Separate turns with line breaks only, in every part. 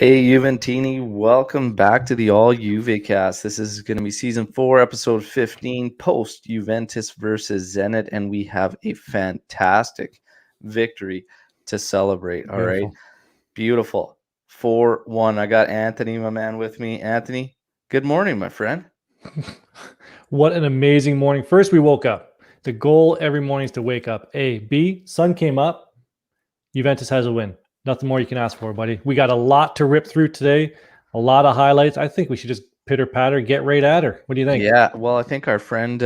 Hey, Juventini, welcome back to the All Juvecast. This is going to be season 4, episode 15, post Juventus versus Zenit, and we have a fantastic victory to celebrate. All right, beautiful 4-1. I got Anthony, my man, with me. Anthony, good morning, my friend.
What an amazing morning. First, we woke up. The goal every morning is to wake up. A. B. Sun came up. Juventus has a win. Nothing more you can ask for, buddy. We got a lot to rip through today. A lot of highlights. I think we should just pitter patter, get right at her. What do you think?
Yeah, well, I think our friend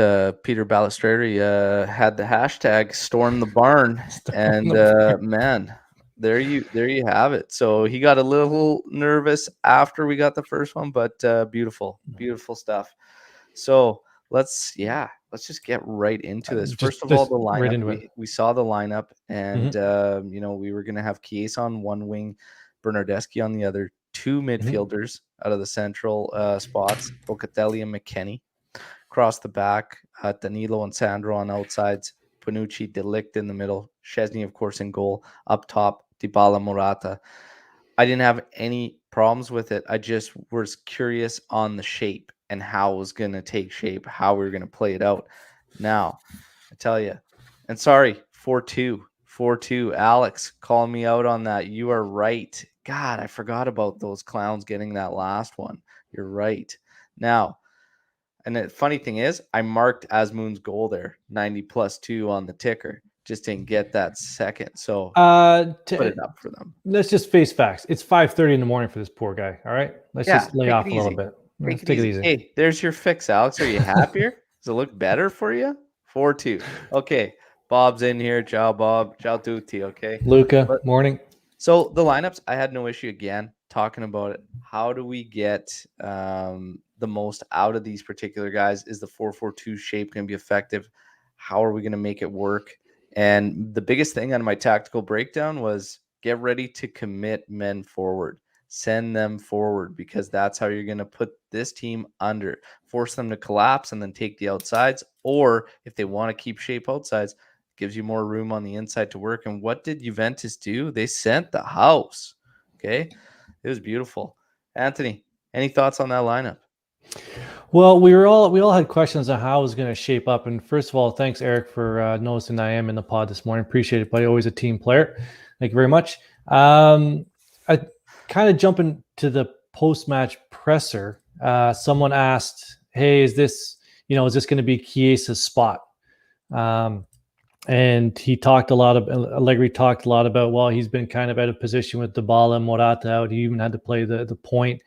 Peter Balistreri had the hashtag storm the barn, and man, there you have it. So he got a little nervous after we got the first one, but beautiful stuff. So let's just get right into this. First of all, the lineup. We saw the lineup, and we were gonna have Chiesa on one wing, Bernardeschi on the other, two midfielders out of the central spots, Locatelli and McKennie. Across the back, Danilo and Sandro on outsides, Panucci, De Ligt in the middle, Szczesny, of course, in goal. Up top, Dybala, Morata. I didn't have any problems with it. I just was curious on the shape and how it was going to take shape, how we were going to play it out. Now, I tell you, and sorry, 4-2. Alex, call me out on that. You are right. God, I forgot about those clowns getting that last one. You're right. Now, and the funny thing is, I marked Asmoon's goal there, 90+2 on the ticker. Just didn't get that second. So put it up for them.
Let's just face facts. It's 5:30 in the morning for this poor guy. All right. Let's just lay off a little bit. Let's take it easy.
Hey, there's your fix, Alex. Are you happier? Does it look better for you? 4-2. Okay. Bob's in here. Ciao, Bob. Ciao tutti. Okay.
Luca, morning.
So the lineups, I had no issue again talking about it. How do we get the most out of these particular guys? Is the 4-4-2 shape going to be effective? How are we going to make it work? And the biggest thing on my tactical breakdown was get ready to commit men forward. Send them forward, because that's how you're going to put this team under. Force them to collapse and then take the outsides. Or if they want to keep shape outsides, gives you more room on the inside to work. And what did Juventus do? They sent the house. Okay. It was beautiful. Anthony, any thoughts on that lineup?
Well, we all had questions on how it was going to shape up. And first of all, thanks, Eric, for noticing I am in the pod this morning. Appreciate it, buddy. Always a team player. Thank you very much. I kind of jumping to the post-match presser. Someone asked, "Hey, is this going to be Chiesa's spot?" And he talked a lot of Allegri talked a lot about, well, he's been kind of out of position with Dybala and Morata out. He even had to play the point.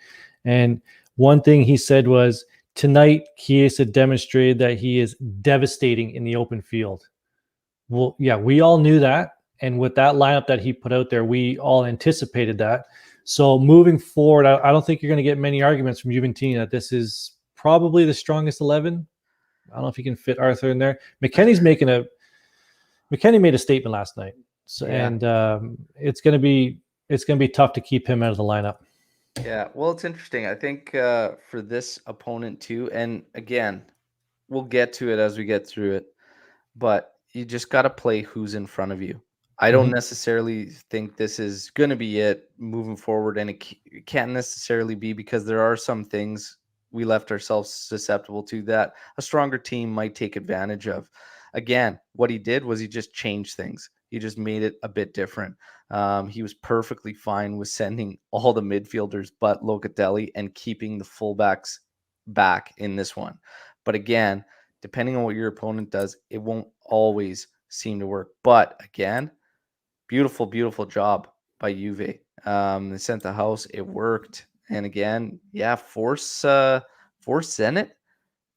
And one thing he said was, tonight, Chiesa demonstrated that he is devastating in the open field. Well, yeah, we all knew that. And with that lineup that he put out there, we all anticipated that. So moving forward, I don't think you're going to get many arguments from Juventini that this is probably the strongest 11. I don't know if you can fit Arthur in there. McKennie made a statement last night. So, yeah. And it's going to be tough to keep him out of the lineup.
Yeah, well, it's interesting. I think for this opponent too, and again, we'll get to it as we get through it, but you just got to play who's in front of you. I don't necessarily think this is going to be it moving forward, and it can't necessarily be, because there are some things we left ourselves susceptible to that a stronger team might take advantage of. Again, what he did was he just changed things. He just made it a bit different. He was perfectly fine with sending all the midfielders but Locatelli and keeping the fullbacks back in this one. But again, depending on what your opponent does, it won't always seem to work. But again, beautiful job by Juve. They sent the house. It worked. And again, yeah, force Zenit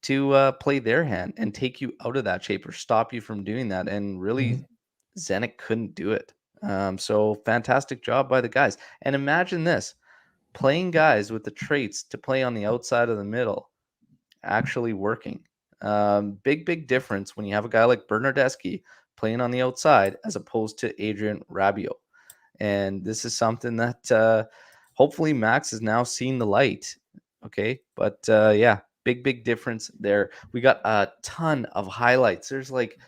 to play their hand and take you out of that shape or stop you from doing that. And really, Zenit couldn't do it. So fantastic job by the guys. And imagine this, playing guys with the traits to play on the outside of the middle actually working. Big difference when you have a guy like Bernardeschi playing on the outside as opposed to Adrian Rabiot. And this is something that hopefully Max has now seen the light. Okay. But yeah, big difference there. We got a ton of highlights. There's like,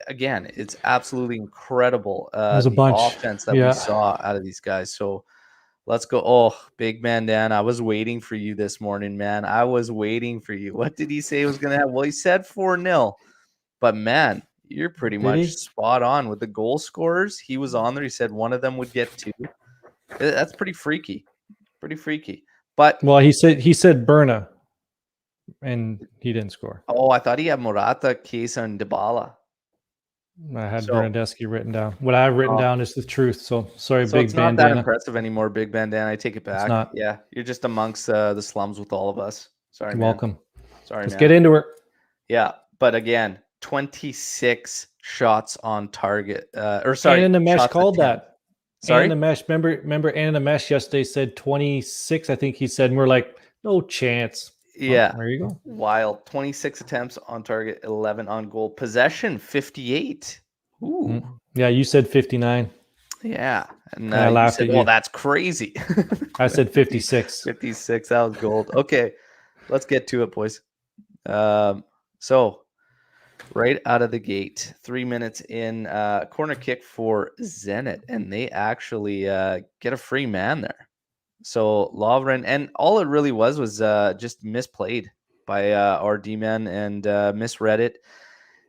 again, it's absolutely incredible
There's a bunch.
Offense that we saw out of these guys. So Let's go. Oh, big man, Dan. I was waiting for you this morning, man. I was waiting for you. What did he say he was going to have? Well, he said 4-0. But, man, you're pretty
Did
much
he?
spot on with the goal scorers. He was on there. He said one of them would get 2. That's pretty freaky. Pretty freaky. But,
Well, he said Berna, and he didn't score.
oh, I thought he had Morata, Chiesa, and Dybala.
I had
So,
Bernadeschi written down. What I've written down is the truth. So sorry,
so
big
it's not that
bandana.
impressive anymore, big bandana. I take it back.
not.
Yeah, you're just amongst the slums with all of us. Sorry,
You're
man.
welcome.
Sorry,
Let's
man.
get into it.
Yeah, but again, 26 shots on target. Or sorry,
Anna Namesh
shots
called
attempt.
that.
Sorry?
Anna Namesh, remember Anna Namesh yesterday said 26, I think he said, and we're like, no chance.
Yeah.
Well, there you go.
Wild. 26 attempts on target, 11 on goal. Possession, 58. Ooh.
Yeah, you said 59.
Yeah. And
I
you
laughed
said,
at
well,
you.
that's crazy.
I said 56.
56. That was gold. Okay. Let's get to it, boys. So right out of the gate, 3 minutes in, corner kick for Zenit, and they actually get a free man there. So Lovren, and all it really was just misplayed by our D-man and misread it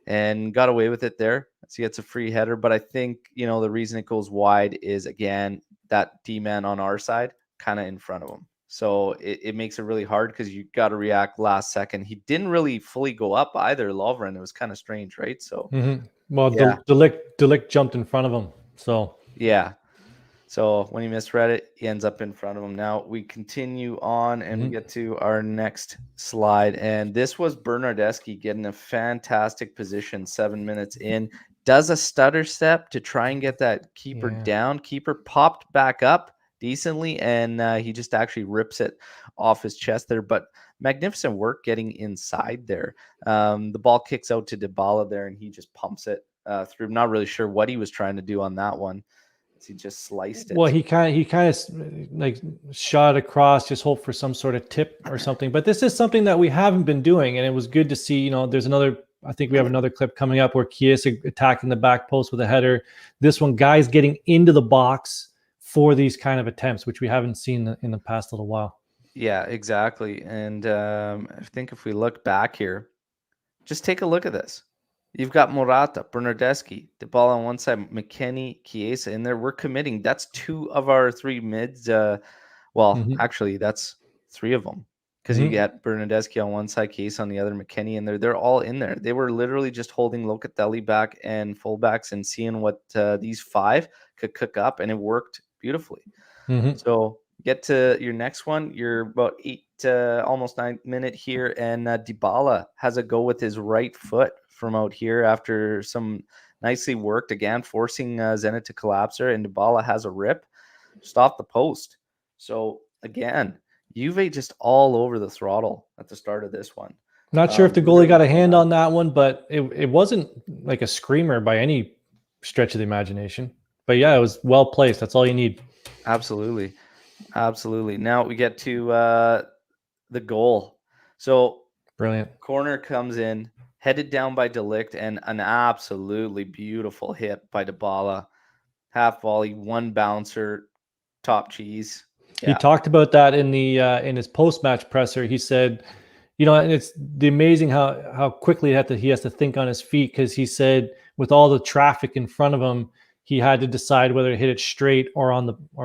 and got away with it there. So he gets a free header, but I think, the reason it goes wide is, again, that D-man on our side kind of in front of him. So it makes it really hard because you got to react last second. He didn't really fully go up either, Lovren. It was kind of strange, right? So
Well,
yeah.
Delict jumped in front of him. So
yeah. So when he misread it, he ends up in front of him. Now we continue on and we get to our next slide. And this was Bernardeschi getting a fantastic position 7 minutes in. Does a stutter step to try and get that keeper down. Keeper popped back up decently, and he just actually rips it off his chest there. But magnificent work getting inside there. The ball kicks out to Dybala there, and he just pumps it through. I'm not really sure what he was trying to do on that one. He just sliced it.
Well, he kind of like shot across, just hope for some sort of tip or something. But this is something that we haven't been doing, and it was good to see. There's another. I think we have another clip coming up where Chiesa attacking the back post with a header. This one, guys getting into the box for these kind of attempts, which we haven't seen in the past little while.
Yeah, exactly. And I think if we look back here, just take a look at this. You've got Morata, Bernardeschi, Dybala on one side, McKennie, Chiesa in there. We're committing. That's 2 of our 3 mids. Actually, that's 3 of them because you get Bernardeschi on one side, Chiesa on the other, McKennie in there. They're all in there. They were literally just holding Locatelli back and fullbacks and seeing what these 5 could cook up, and it worked beautifully. So get to your next one. You're about 8, almost 9 minute here, and Dybala has a go with his right foot from out here after some nicely worked, again, forcing Zenit to collapse her, and Dybala has a rip just off the post. So again, Juve just all over the throttle at the start of this one.
Not sure if the goalie got a hand on that one, but it wasn't like a screamer by any stretch of the imagination. But yeah, it was well placed. That's all you need.
Absolutely. Now we get to the goal. So
brilliant.
Corner comes in, headed down by Delict, and an absolutely beautiful hit by Dybala. Half volley, one bouncer, top cheese.
Yeah. He talked about that in the in his post-match presser. He said, and it's the amazing how quickly he has to think on his feet, because he said with all the traffic in front of him, he had to decide whether to hit it straight or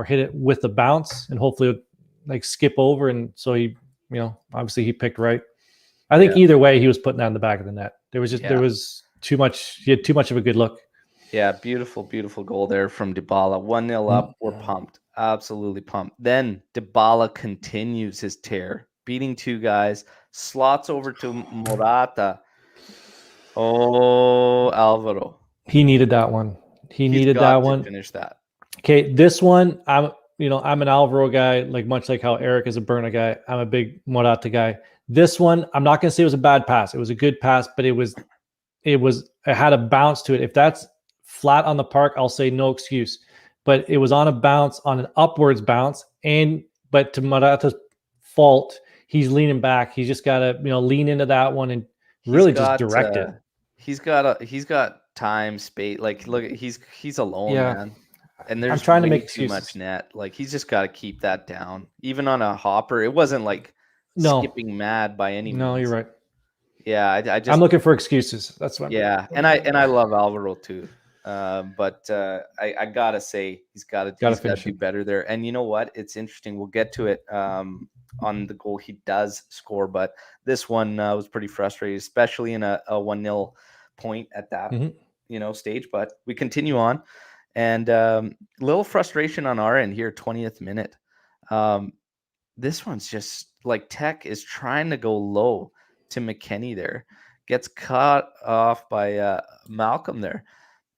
hit it with the bounce, and hopefully like skip over. And so he, obviously he picked right. I think either way he was putting that in the back of the net. There was too much. He had too much of a good look.
Yeah, beautiful, beautiful goal there from Dybala. 1-0 up. We're pumped. Absolutely pumped. Then Dybala continues his tear, beating 2 guys, slots over to Morata. Oh, Alvaro.
He needed that one. He needed that one.
Finish that.
Okay, this one, I'm an Alvaro guy, much like how Eric is a Berna guy. I'm a big Morata guy. This one, I'm not going to say it was a bad pass. It was a good pass, but it had a bounce to it. If that's flat on the park, I'll say no excuse. But it was on a bounce, on an upwards bounce, but to Morata's fault, he's leaning back. He's just got to lean into that one and really just direct it.
He's got time, space. Look, he's alone, man. And there's
trying to
way
make
too much
excuses.
net. Like, he's just got to keep that down. Even on a hopper, it wasn't like
No,
skipping mad by any
no, you're
means.
right.
Yeah, I
I'm
just
looking for excuses. That's what.
yeah, and I love Alvaro too. But I gotta say
Gotta
he's got to
finish
do
it.
better there. And you know what? It's interesting. We'll get to it on the goal he does score, but this one was pretty frustrating, especially in a 1-0 point at that stage. But we continue on, and little frustration on our end here, 20th minute. This one's just like Tech is trying to go low to McKennie there, gets cut off by Malcolm there,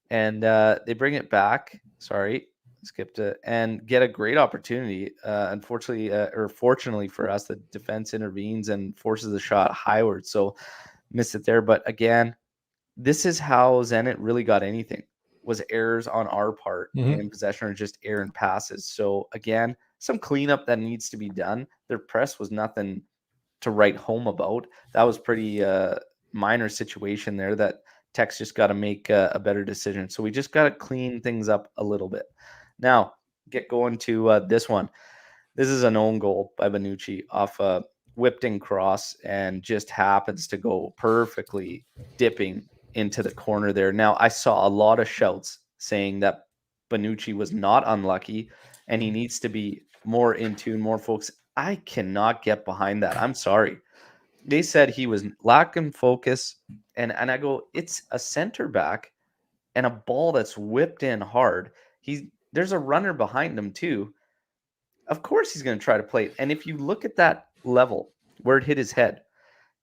and they bring it back. Sorry, skipped it, and get a great opportunity. Unfortunately, or fortunately for us, the defense intervenes and forces the shot highward, so missed it there. But again, this is how Zenit really got anything, was errors on our part in possession or just errant passes. So again, some cleanup that needs to be done. Their press was nothing to write home about. That was pretty minor situation there that Tech's just got to make a better decision. So we just got to clean things up a little bit. Now, get going to this one. This is an own goal by Bonucci off a whipped in cross and just happens to go perfectly dipping into the corner there. Now, I saw a lot of shouts saying that Bonucci was not unlucky and he needs to be more in tune, more focused. I cannot get behind that. I'm sorry. They said he was lacking focus, and I go, it's a center back and a ball that's whipped in hard. There's a runner behind him too. Of course he's going to try to play it. And if you look at that level where it hit his head,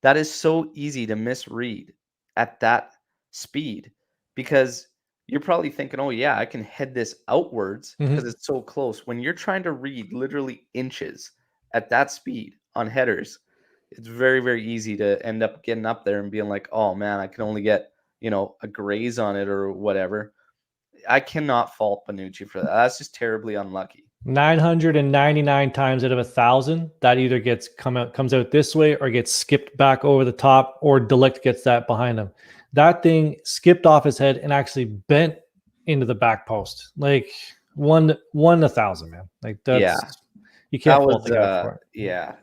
that is so easy to misread at that speed, because you're probably thinking, oh yeah, I can head this outwards because it's so close. When you're trying to read literally inches at that speed on headers, it's very, very easy to end up getting up there and being like, oh man, I can only get, a graze on it or whatever. I cannot fault Bonucci for that. That's just terribly unlucky.
999 times out of 1,000, that either comes out this way or gets skipped back over the top, or Delict gets that behind him. That thing skipped off his head and actually bent into the back post. Like one 1,000, man. Like that's you can't fault the guy for it.
Yeah.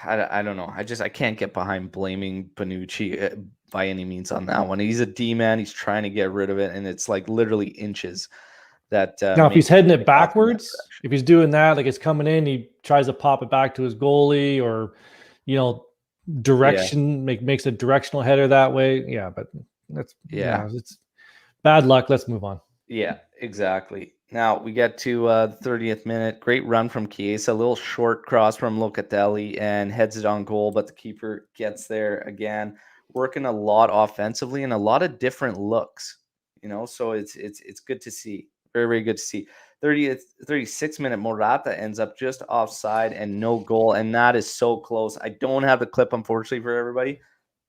I don't know. I can't get behind blaming Bonucci by any means on that one. He's a D man. He's trying to get rid of it, and it's like literally inches. That
now, if he's heading it backwards, if he's doing that, like it's coming in, he tries to pop it back to his goalie, or direction makes a directional header that way. Yeah, but that's it's bad luck. Let's move on.
Yeah, exactly. Now we get to the 30th minute. Great run from Chiesa. A little short cross from Locatelli and heads it on goal, but the keeper gets there again. Working a lot offensively and a lot of different looks. So it's good to see. Very, very good to see. 36th minute, Morata ends up just offside and no goal, and that is so close. I don't have the clip, unfortunately, for everybody.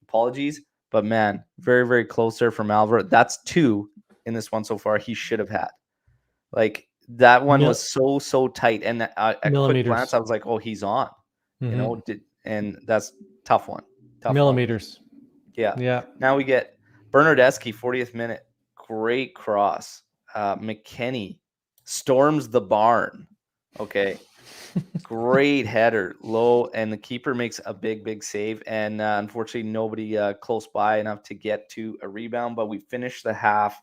Apologies, but man, very, very close there from Alvaro. That's 2 in this one so far he should have had. Like, that one was so tight, and at quick glance, I was like, oh, he's on. And that's tough one. Tough
millimeters.
One. Yeah. Now we get Bernardeschi, 40th minute. Great cross. McKennie storms the barn. Okay. Great header, low, and the keeper makes a big save. And unfortunately, nobody close by enough to get to a rebound. But we finished the half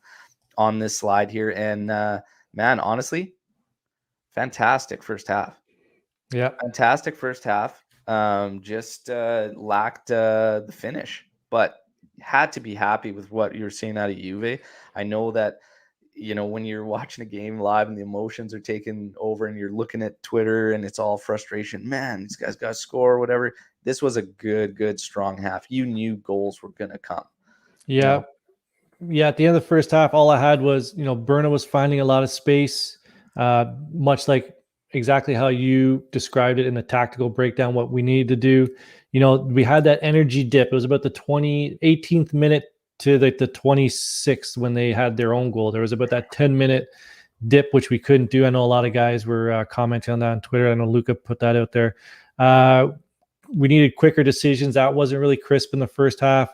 on this slide here. And man, honestly, fantastic first half.
Yeah.
Fantastic first half. Just lacked the finish, but had to be happy with what you're seeing out of Juve. I know that, when you're watching a game live and the emotions are taking over and you're looking at Twitter and it's all frustration, man, these guys got to score or whatever. This was a good, strong half. You knew goals were going to come.
Yeah. Yeah. At the end of the first half, all I had was, Berna was finding a lot of space, much like exactly how you described it in the tactical breakdown, what we needed to do. We had that energy dip. It was about the 18th minute to the 26th when they had their own goal. There was about that 10-minute dip, which we couldn't do. I know a lot of guys were commenting on that on Twitter. I know Luca put that out there. We needed quicker decisions. That wasn't really crisp in the first half.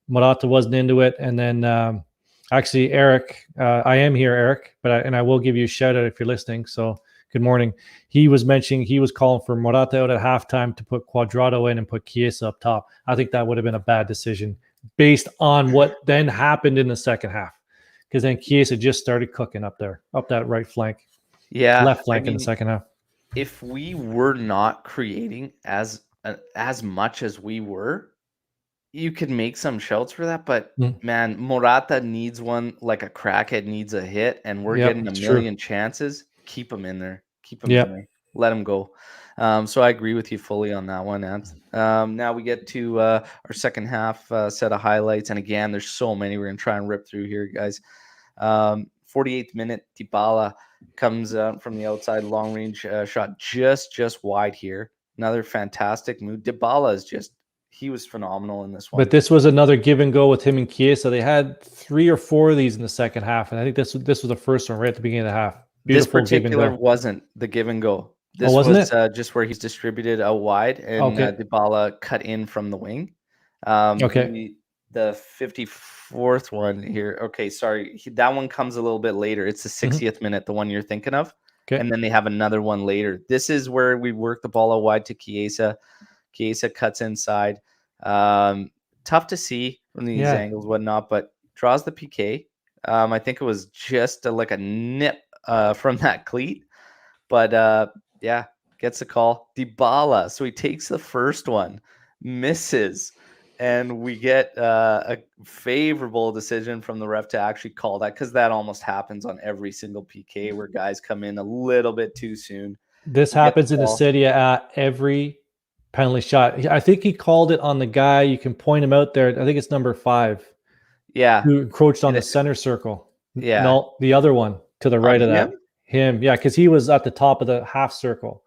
Morata wasn't into it. And then Actually, Eric, I am here, Eric, but I will give you a shout out if you're listening. So good morning. He was mentioning he was calling for Morata out at halftime to put Cuadrado in and put Chiesa up top. I think that would have been a bad decision based on what then happened in the second half, because then Chiesa just started cooking up there, up that right flank,
Yeah,
left flank in the second half.
if we were not creating as much as we were, you could make some shouts for that, but man, Morata needs one like a crackhead needs a hit, and we're getting a million chances. Keep him in there. Keep him in there. Let him go. So I agree with you fully on that one, Ant. Now we get to our second half set of highlights, and again, there's so many we're gonna try and rip through here, guys. 48th minute, Dybala comes from the outside, long range shot just wide here. Another fantastic move. Dybala is he was phenomenal in this one.
But this was another give and go with him and Chiesa. They had 3 or 4 of these in the second half, and I think this was the first one right at the beginning of the half. Beautiful
this particular wasn't the give and go. This was just where he's distributed out wide, and Dybala cut in from the wing. The 54th one here. Okay, sorry. That one comes a little bit later. It's the 60th minute, the one you're thinking of. Okay. And then they have another one later. This is where we work the ball out wide to Chiesa. Chiesa cuts inside. Tough to see from these angles, whatnot, but draws the PK. I think it was just like a nip from that cleat. But gets a call. Dybala. So he takes the first one, misses. And we get a favorable decision from the ref to actually call that, because that almost happens on every single PK where guys come in a little bit too soon.
This happens in the Serie A every penalty shot. I think he called it on the guy. You can point him out there. I think it's number 5.
Yeah.
Who encroached on the center circle.
Yeah.
No, the other one to the right of that. Him. Yeah, because he was at the top of the half circle.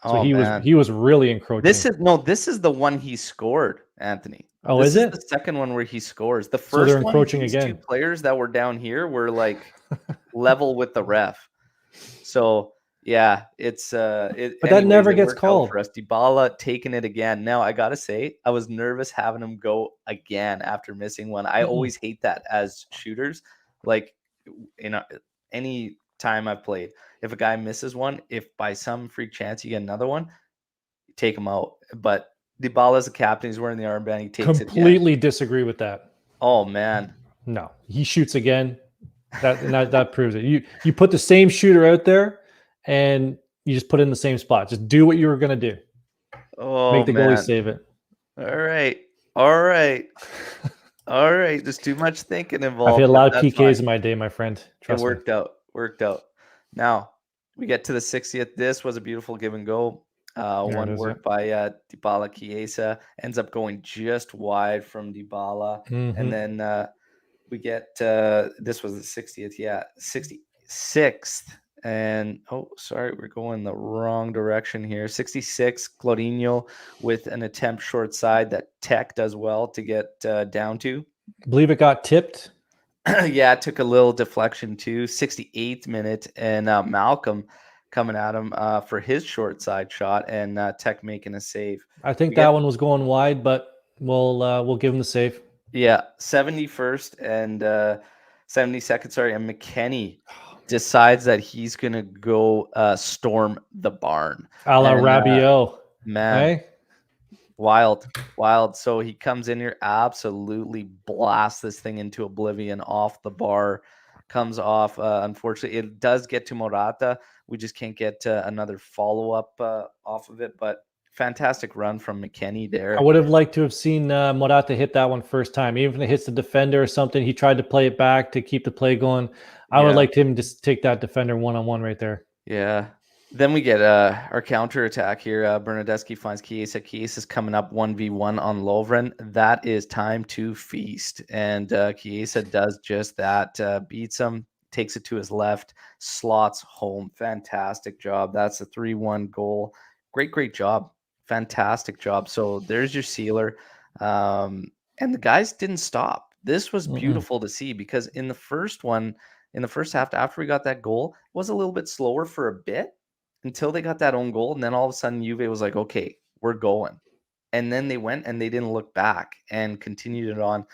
So he was really encroaching.
This is the one he scored, Anthony.
Oh,
this
is it?
The second one where he scores. The first
they're encroaching
one,
again.
2 players that were down here were like level with the ref. So yeah, it's
but that never gets called
for us. Dybala taking it again. Now I gotta say, I was nervous having him go again after missing one. I always hate that as shooters. Like, any time I've played, if a guy misses one, if by some freak chance you get another one, take him out. But Dybala's the captain. He's wearing the armband. He takes
completely disagree with that.
Oh man,
no, he shoots again. That proves it. You put the same shooter out there, and you just put it in the same spot. Just do what you were gonna do.
Oh,
make the goalie save it.
All right. There's too much thinking involved.
I've hit a lot of PKs in my day, my friend. Trust me.
Worked out. Now we get to the 60th. This was a beautiful give and go. One work by Dybala. Chiesa ends up going just wide from Dybala. And then we get this was the 60th. Yeah, 66th. And we're going the wrong direction here. 66, Claudinho with an attempt short side that Tech does well to get down to.
I believe it got tipped.
Yeah, it took a little deflection too. 68th minute, and Malcolm coming at him for his short side shot, and Tech making a save.
I think that one was going wide, but we'll give him the save.
Yeah, 71st and 72nd. Sorry, and McKennie decides that he's gonna go storm the barn.
A la Rabiot.
Man.
Hey?
Wild. So he comes in here, absolutely blasts this thing into oblivion off the bar, comes off. Unfortunately, it does get to Morata. We just can't get another follow-up off of it, but fantastic run from McKennie there.
I would have liked to have seen Morata hit that one first time. Even if it hits the defender or something, he tried to play it back to keep the play going. I would have liked him to take that defender one-on-one right there.
Yeah. Then we get our counter attack here. Bernardeschi finds Chiesa. Chiesa's coming up 1v1 on Lovren. That is time to feast. And Chiesa does just that. Beats him, takes it to his left, slots home. Fantastic job. That's a 3-1 goal. Great job. Fantastic job. So there's your sealer. And the guys didn't stop. This was beautiful to see, because in the first half, after we got that goal, it was a little bit slower for a bit, until they got that own goal. And then all of a sudden Juve was like, okay, we're going. And then they went and they didn't look back and continued it on.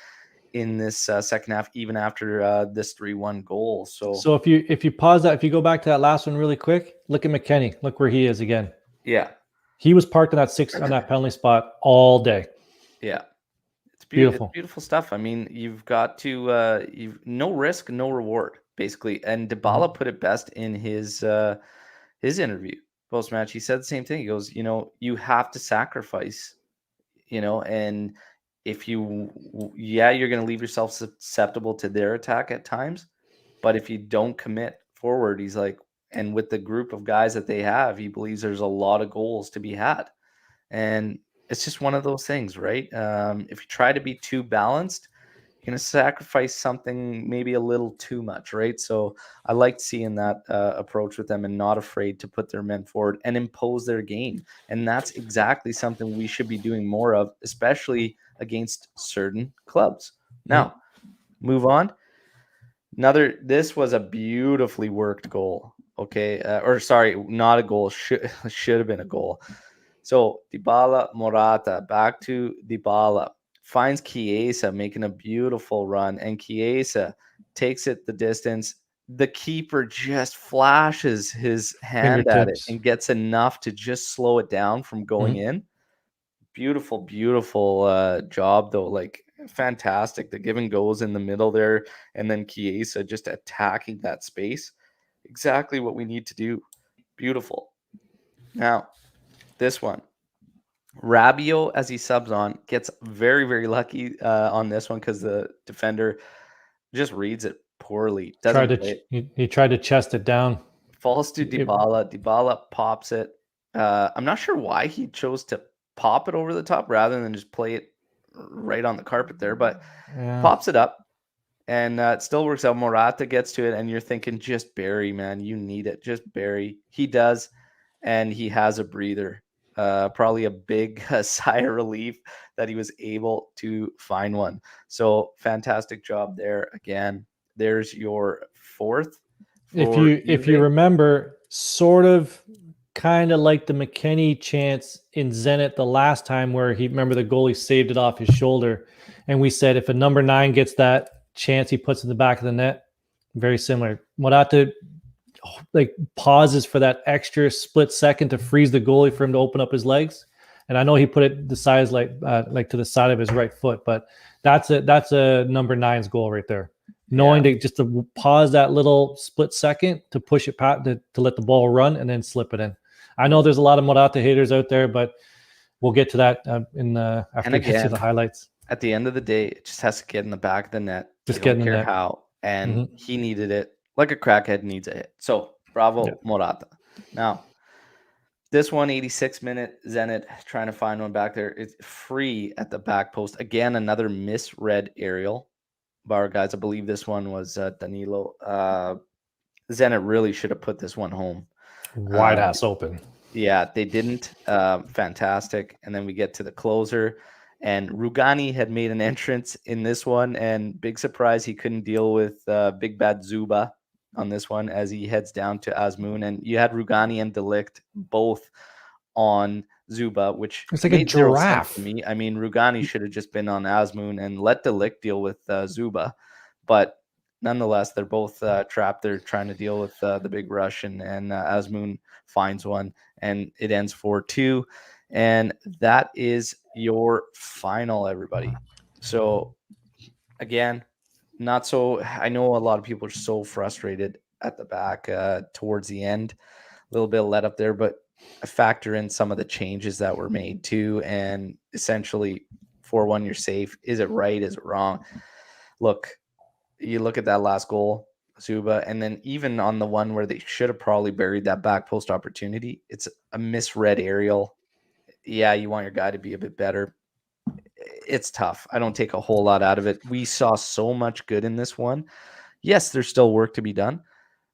in this second half, even after this 3-1 goal.
So if you pause that, if you go back to that last one really quick, look at McKennie. Look where he is again.
Yeah.
He was parked on that penalty spot all day.
Yeah. It's
Beautiful.
It's beautiful stuff. I mean, you've got to you've no risk, no reward, basically. And Dybala put it best in his interview post match. He said the same thing. He goes, you have to sacrifice, and if you're going to leave yourself susceptible to their attack at times, but if you don't commit forward, he's like, and with the group of guys that they have, he believes there's a lot of goals to be had. And it's just one of those things, right? If you try to be too balanced, you're going to sacrifice something maybe a little too much, right? So I liked seeing that approach with them and not afraid to put their men forward and impose their game. And that's exactly something we should be doing more of, especially against certain clubs. Now, move on. This was a beautifully worked goal. Okay. Or sorry, not a goal. Should have been a goal. So Dybala, Morata, back to Dybala. Finds Chiesa making a beautiful run, and Chiesa takes it the distance. The keeper just flashes his hand at it and gets enough to just slow it down from going in. Beautiful, beautiful job, though. Like, fantastic. The give and goes in the middle there, and then Chiesa just attacking that space. Exactly what we need to do. Beautiful. Now, this one. Rabiot, as he subs on, gets very, very lucky on this one because the defender just reads it poorly.
He tried to chest it down.
Falls to Dybala. Dybala pops it. I'm not sure why he chose to pop it over the top rather than just play it right on the carpet there, but pops it up, and it still works out. Morata gets to it, and you're thinking, just bury, man. You need it. Just bury. He does, and he has a breather. Probably a big sigh of relief that he was able to find one. So fantastic job there. Again, there's your fourth.
If you remember, sort of kind of like the McKennie chance in Zenit the last time, where remember the goalie saved it off his shoulder, and we said if a number 9 gets that chance, he puts in the back of the net. Very similar. Morata pauses for that extra split second to freeze the goalie for him to open up his legs, and I know he put it the size like to the side of his right foot, but that's a number 9's goal right there. Knowing to pause that little split second to push it to let the ball run and then slip it in. I know there's a lot of Morata haters out there, but we'll get to that after we get to the highlights.
At the end of the day, it just has to get in the back of the net.
Just get in the net.
How, and he needed it like a crackhead needs a hit. So bravo, Morata. Now, this 186-minute Zenit trying to find one back there. It's free at the back post. Again, another misread aerial by our guys. I believe this one was Danilo. Zenit really should have put this one home.
Wide ass open.
Yeah, they didn't. Fantastic. And then we get to the closer. And Rugani had made an entrance in this one, and big surprise, he couldn't deal with Big Bad Zuba on this one as he heads down to Azmoun. And you had Rugani and Delict both on Zuba, which
it's like a giraffe
to me. I mean, Rugani should have just been on Azmoun and let Delict deal with Zuba. But nonetheless, they're both trapped. They're trying to deal with the big rush, and Azmoun finds one, and it ends 4-2. And that is your final, everybody. So again, I know a lot of people are so frustrated at the back towards the end, a little bit of let up there, but I factor in some of the changes that were made too. And essentially 4-1, you're safe. Is it right? Is it wrong? Look, you look at that last goal, Zuba, and then even on the one where they should have probably buried that back post opportunity, it's a misread aerial. Yeah, you want your guy to be a bit better. It's tough. I don't take a whole lot out of it. We saw so much good in this one. Yes, there's still work to be done,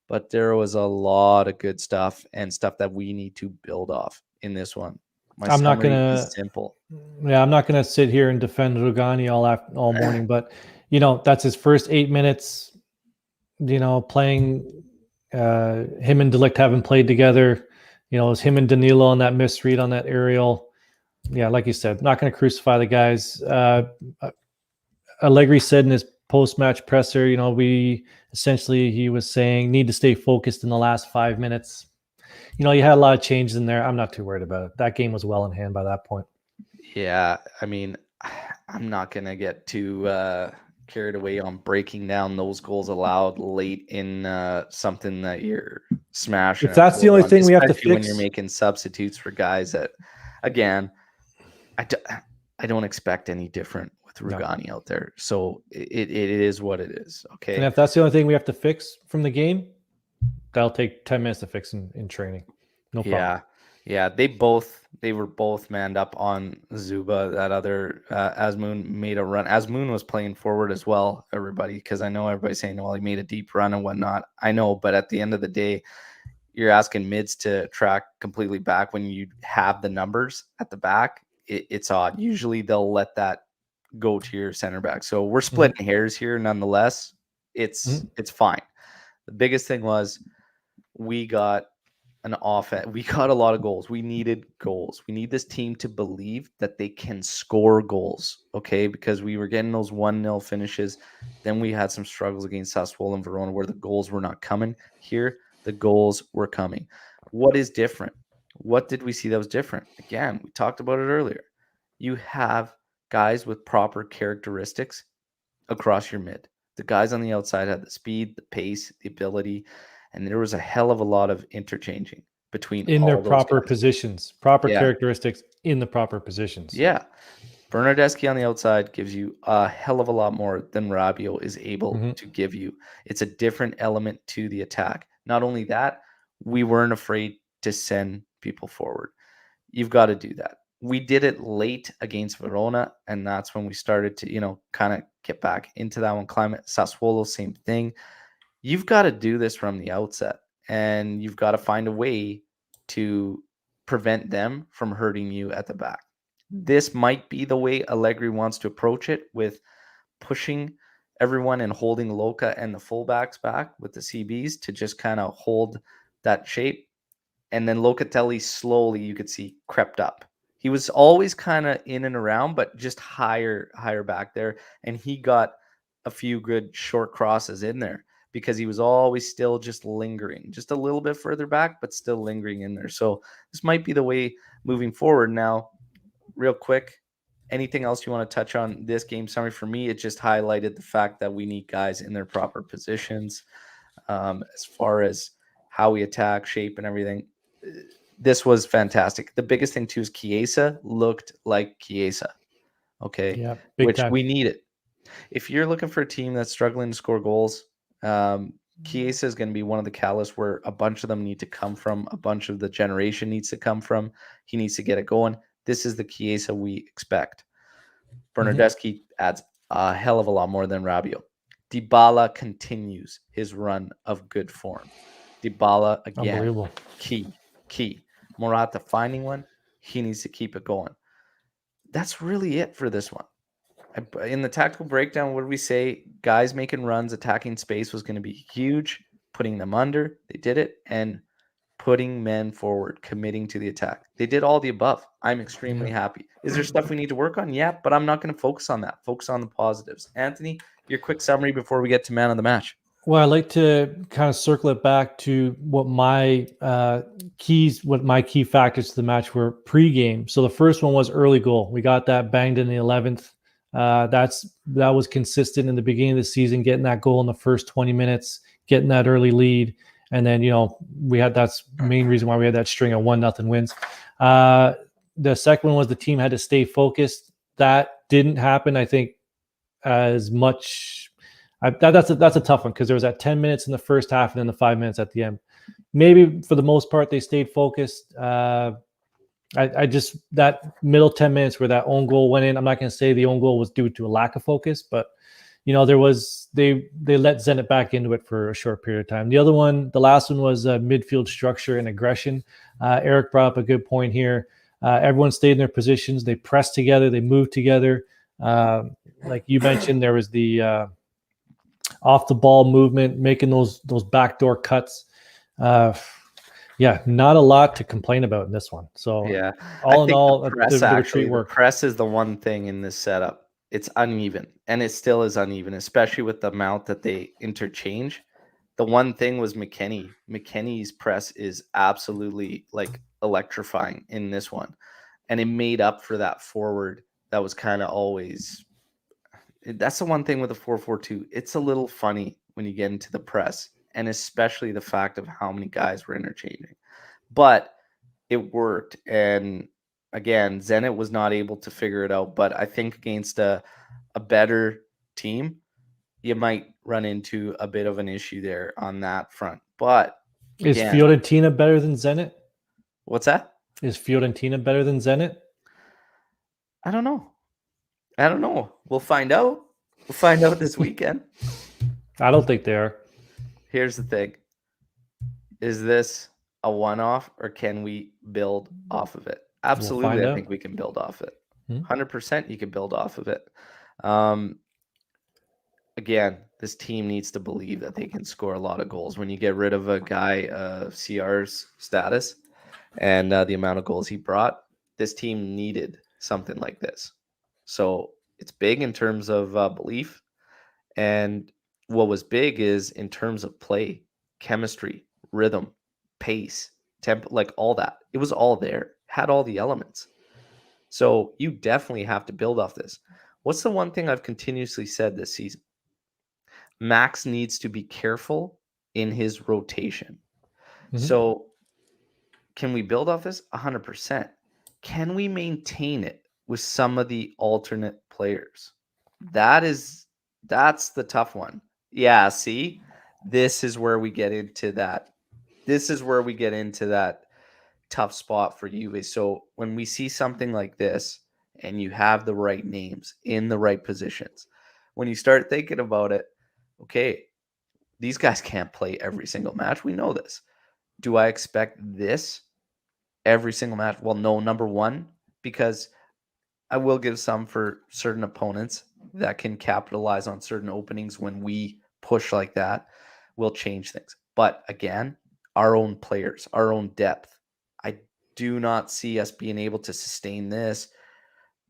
but there was a lot of good stuff and stuff that we need to build off in this one.
I'm not gonna
simple.
Yeah, I'm not gonna sit here and defend Rugani all morning, but that's his first 8 minutes. Playing him and Delict haven't played together. It was him and Danilo on that misread on that aerial. Yeah, like you said, not going to crucify the guys. Allegri said in his post-match presser, he was saying need to stay focused in the last 5 minutes. You had a lot of changes in there. I'm not too worried about it. That game was well in hand by that point.
Yeah, I mean, I'm not gonna get too carried away on breaking down those goals allowed late in something that you're smashing.
If that's the only thing we have to
especially when you're
fix,
making substitutes for guys that, again, I don't expect any different with Rugani out there. So it is what it is. Okay.
and if that's the only thing we have to fix from the game, that'll take 10 minutes to fix in training. No problem.
Yeah, they were both manned up on Zuba. That other Asmoon made a run. Asmoon was playing forward as well, everybody, because I know everybody's saying, well, he made a deep run and whatnot. I know, but at the end of the day, you're asking mids to track completely back when you have the numbers at the back. It's odd. Usually they'll let that go to your center back. So we're splitting hairs here nonetheless. It's fine. The biggest thing was we got an offense. We got a lot of goals. We needed goals. We need this team to believe that they can score goals, okay? Because we were getting those 1-0 finishes. Then we had some struggles against Sassuolo and Verona where the goals were not coming. Here, the goals were coming. What is different? What did we see that was different? Again, we talked about it earlier. You have guys with proper characteristics across your mid. The guys on the outside had the speed, the pace, the ability, and there was a hell of a lot of interchanging between
in
all
their
those
proper
guys.
positions, characteristics in the proper positions.
Yeah. Bernardeschi on the outside gives you a hell of a lot more than Rabiot is able to give you. It's a different element to the attack. Not only that, we weren't afraid to send people forward. You've got to do that. We did it late against Verona, and that's when we started to, kind of get back into that one. Climate Sassuolo, same thing. You've got to do this from the outset, and you've got to find a way to prevent them from hurting you at the back. This might be the way Allegri wants to approach it, with pushing everyone and holding Loca and the fullbacks back with the CBs to just kind of hold that shape. And then Locatelli slowly, you could see, crept up. He was always kind of in and around, but just higher back there. And he got a few good short crosses in there because he was always still just lingering, just a little bit further back, but still lingering in there. So this might be the way moving forward. Now, real quick, anything else you want to touch on this game summary? For me, it just highlighted the fact that we need guys in their proper positions as far as how we attack, shape, and everything. This was fantastic. The biggest thing too is Chiesa looked like Chiesa. Okay.
Yeah,
which
time.
We need it. If you're looking for a team that's struggling to score goals, Chiesa is going to be one of the catalysts where a bunch of them need to come from. A bunch of the generation needs to come from. He needs to get it going. This is the Chiesa we expect. Bernardeschi adds a hell of a lot more than Rabiot. Dybala continues his run of good form. Dybala, again, key. Morata finding one. He needs to keep it going. That's really it for this one. In the tactical breakdown, what did we say? Guys making runs, attacking space was going to be huge. Putting them under, they did it. And putting men forward, committing to the attack. They did all the above. I'm extremely happy. Is there stuff we need to work on? Yeah, but I'm not going to focus on that. Focus on the positives. Anthony, your quick summary before we get to man of the match.
Well, I'd like to kind of circle it back to what my key factors to the match were pre-game. So the first one was early goal. We got that banged in the 11th. That was consistent in the beginning of the season, getting that goal in the first 20 minutes, getting that early lead. And then, that's the main reason why we had that string of 1-0 wins. The second one was the team had to stay focused. That didn't happen, I think, as much. That's a tough one because there was that 10 minutes in the first half and then the 5 minutes at the end. Maybe for the most part, they stayed focused. I just, that middle 10 minutes where that own goal went in, I'm not going to say the own goal was due to a lack of focus, but they let Zenit back into it for a short period of time. The other one, the last one was midfield structure and aggression. Eric brought up a good point here. Everyone stayed in their positions. They pressed together. They moved together. Like you mentioned, there was the off the ball movement, making those backdoor cuts. Not a lot to complain about in this one. So
yeah,
all in all, a bit of retreat work.
Press is the one thing in this setup it's uneven, and it still is uneven, especially with the amount that they interchange. The one thing was McKennie. McKennie's press is absolutely like electrifying in this one, and it made up for that forward that was kind of always. That's the one thing with the 4-4-2. It's a little funny when you get into the press, and especially the fact of how many guys were interchanging. But it worked, and again, Zenit was not able to figure it out. But I think against a better team, you might run into a bit of an issue there on that front. But
Is
again,
Fiorentina better than Zenit?
what's that?
Is Fiorentina better than Zenit?
I don't know. We'll find out. We'll find out this weekend.
I don't think they are.
Here's the thing. Is this a one-off, or can we build off of it? Absolutely, I think we can build off it. 100% you can build off of it. Again, this team needs to believe that they can score a lot of goals. When you get rid of a guy of CR's status and the amount of goals he brought, this team needed something like this. So it's big in terms of belief. And what was big is in terms of play, chemistry, rhythm, pace, tempo, like all that. It was all there, had all the elements. So you definitely have to build off this. What's the one thing I've continuously said this season? Max needs to be careful in his rotation. So can we build off this? 100%. Can we maintain it with some of the alternate players? That's the tough one. Yeah, see, this is where we get into that. This is where we get into that tough spot for Juve. So when we see something like this and you have the right names in the right positions, when you start thinking about it, okay, these guys can't play every single match. We know this. Do I expect this every single match? Well, no, number one, because I will give some for certain opponents that can capitalize on certain openings when we push like that will change things. But again, our own players, our own depth. I do not see us being able to sustain this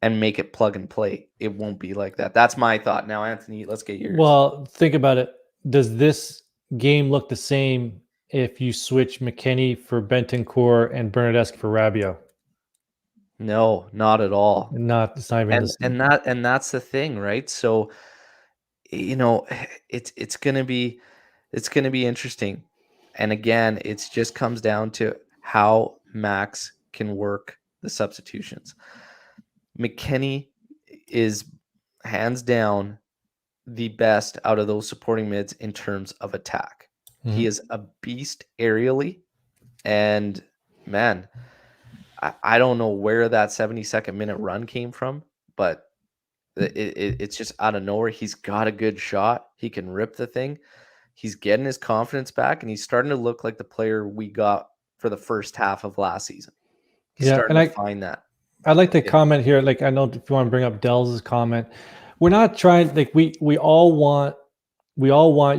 and make it plug and play. It won't be like that. That's my thought. Now, Anthony, let's get yours.
Well, think about it. Does this game look the same if you switch McKennie for Bentancur and Bernadeschi for Rabiot?
No, not at all.
It's not even the same.
And that's the thing, right? So, it's gonna be interesting. And again, it just comes down to how Max can work the substitutions. McKennie is hands down the best out of those supporting mids in terms of attack. He is a beast aerially, and man, I don't know where that 72nd minute run came from, but it's just out of nowhere. He's got a good shot. He can rip the thing. He's getting his confidence back, and he's starting to look like the player we got for the first half of last season. He's starting to find that.
I'd like to comment here. Like, I know if you want to bring up Dell's comment, we're not trying. Like, we all want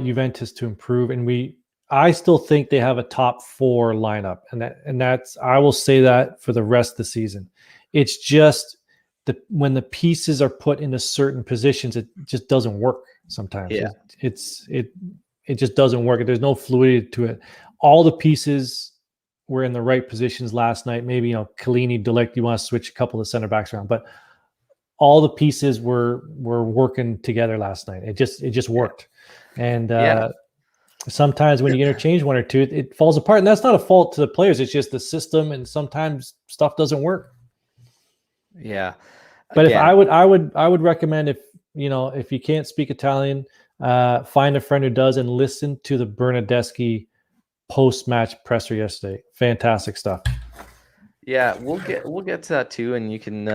Juventus to improve, and I still think they have a top 4 lineup, and that's I will say that for the rest of the season. It's just when the pieces are put into certain positions, it just doesn't work sometimes.
Yeah.
It just doesn't work. There's no fluidity to it. All the pieces were in the right positions last night. Maybe, Chiellini, De Ligt, you want to switch a couple of center backs around, but all the pieces were working together last night. It just worked. And sometimes when you interchange one or two, it falls apart, and that's not a fault to the players. It's just the system, and sometimes stuff doesn't work.
Yeah.
But if I would recommend, if you can't speak Italian, find a friend who does and listen to the Bernadeschi post-match presser yesterday. Fantastic stuff.
Yeah, we'll get to that too, and you can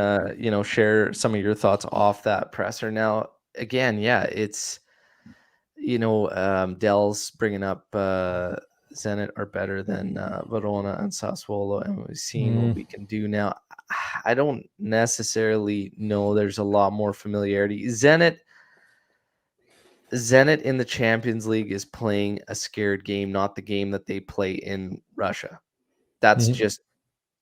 share some of your thoughts off that presser. Now, again, yeah, it's Dell's bringing up Zenit are better than Verona and Sassuolo, and we've seen what we can do now. I don't necessarily know there's a lot more familiarity. Zenit in the Champions League is playing a scared game, not the game that they play in Russia. That's just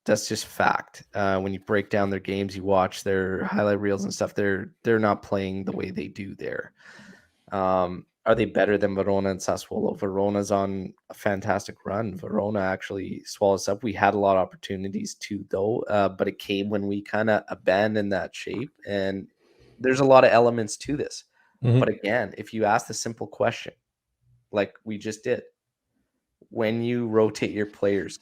That's just fact. When you break down their games, you watch their highlight reels and stuff. They're not playing the way they do there. Are they better than Verona and Sassuolo? Verona's on a fantastic run. Verona actually swallowed us up. We had a lot of opportunities too, though, but it came when we kind of abandoned that shape. And there's a lot of elements to this. But again, if you ask the simple question, like we just did, when you rotate your players,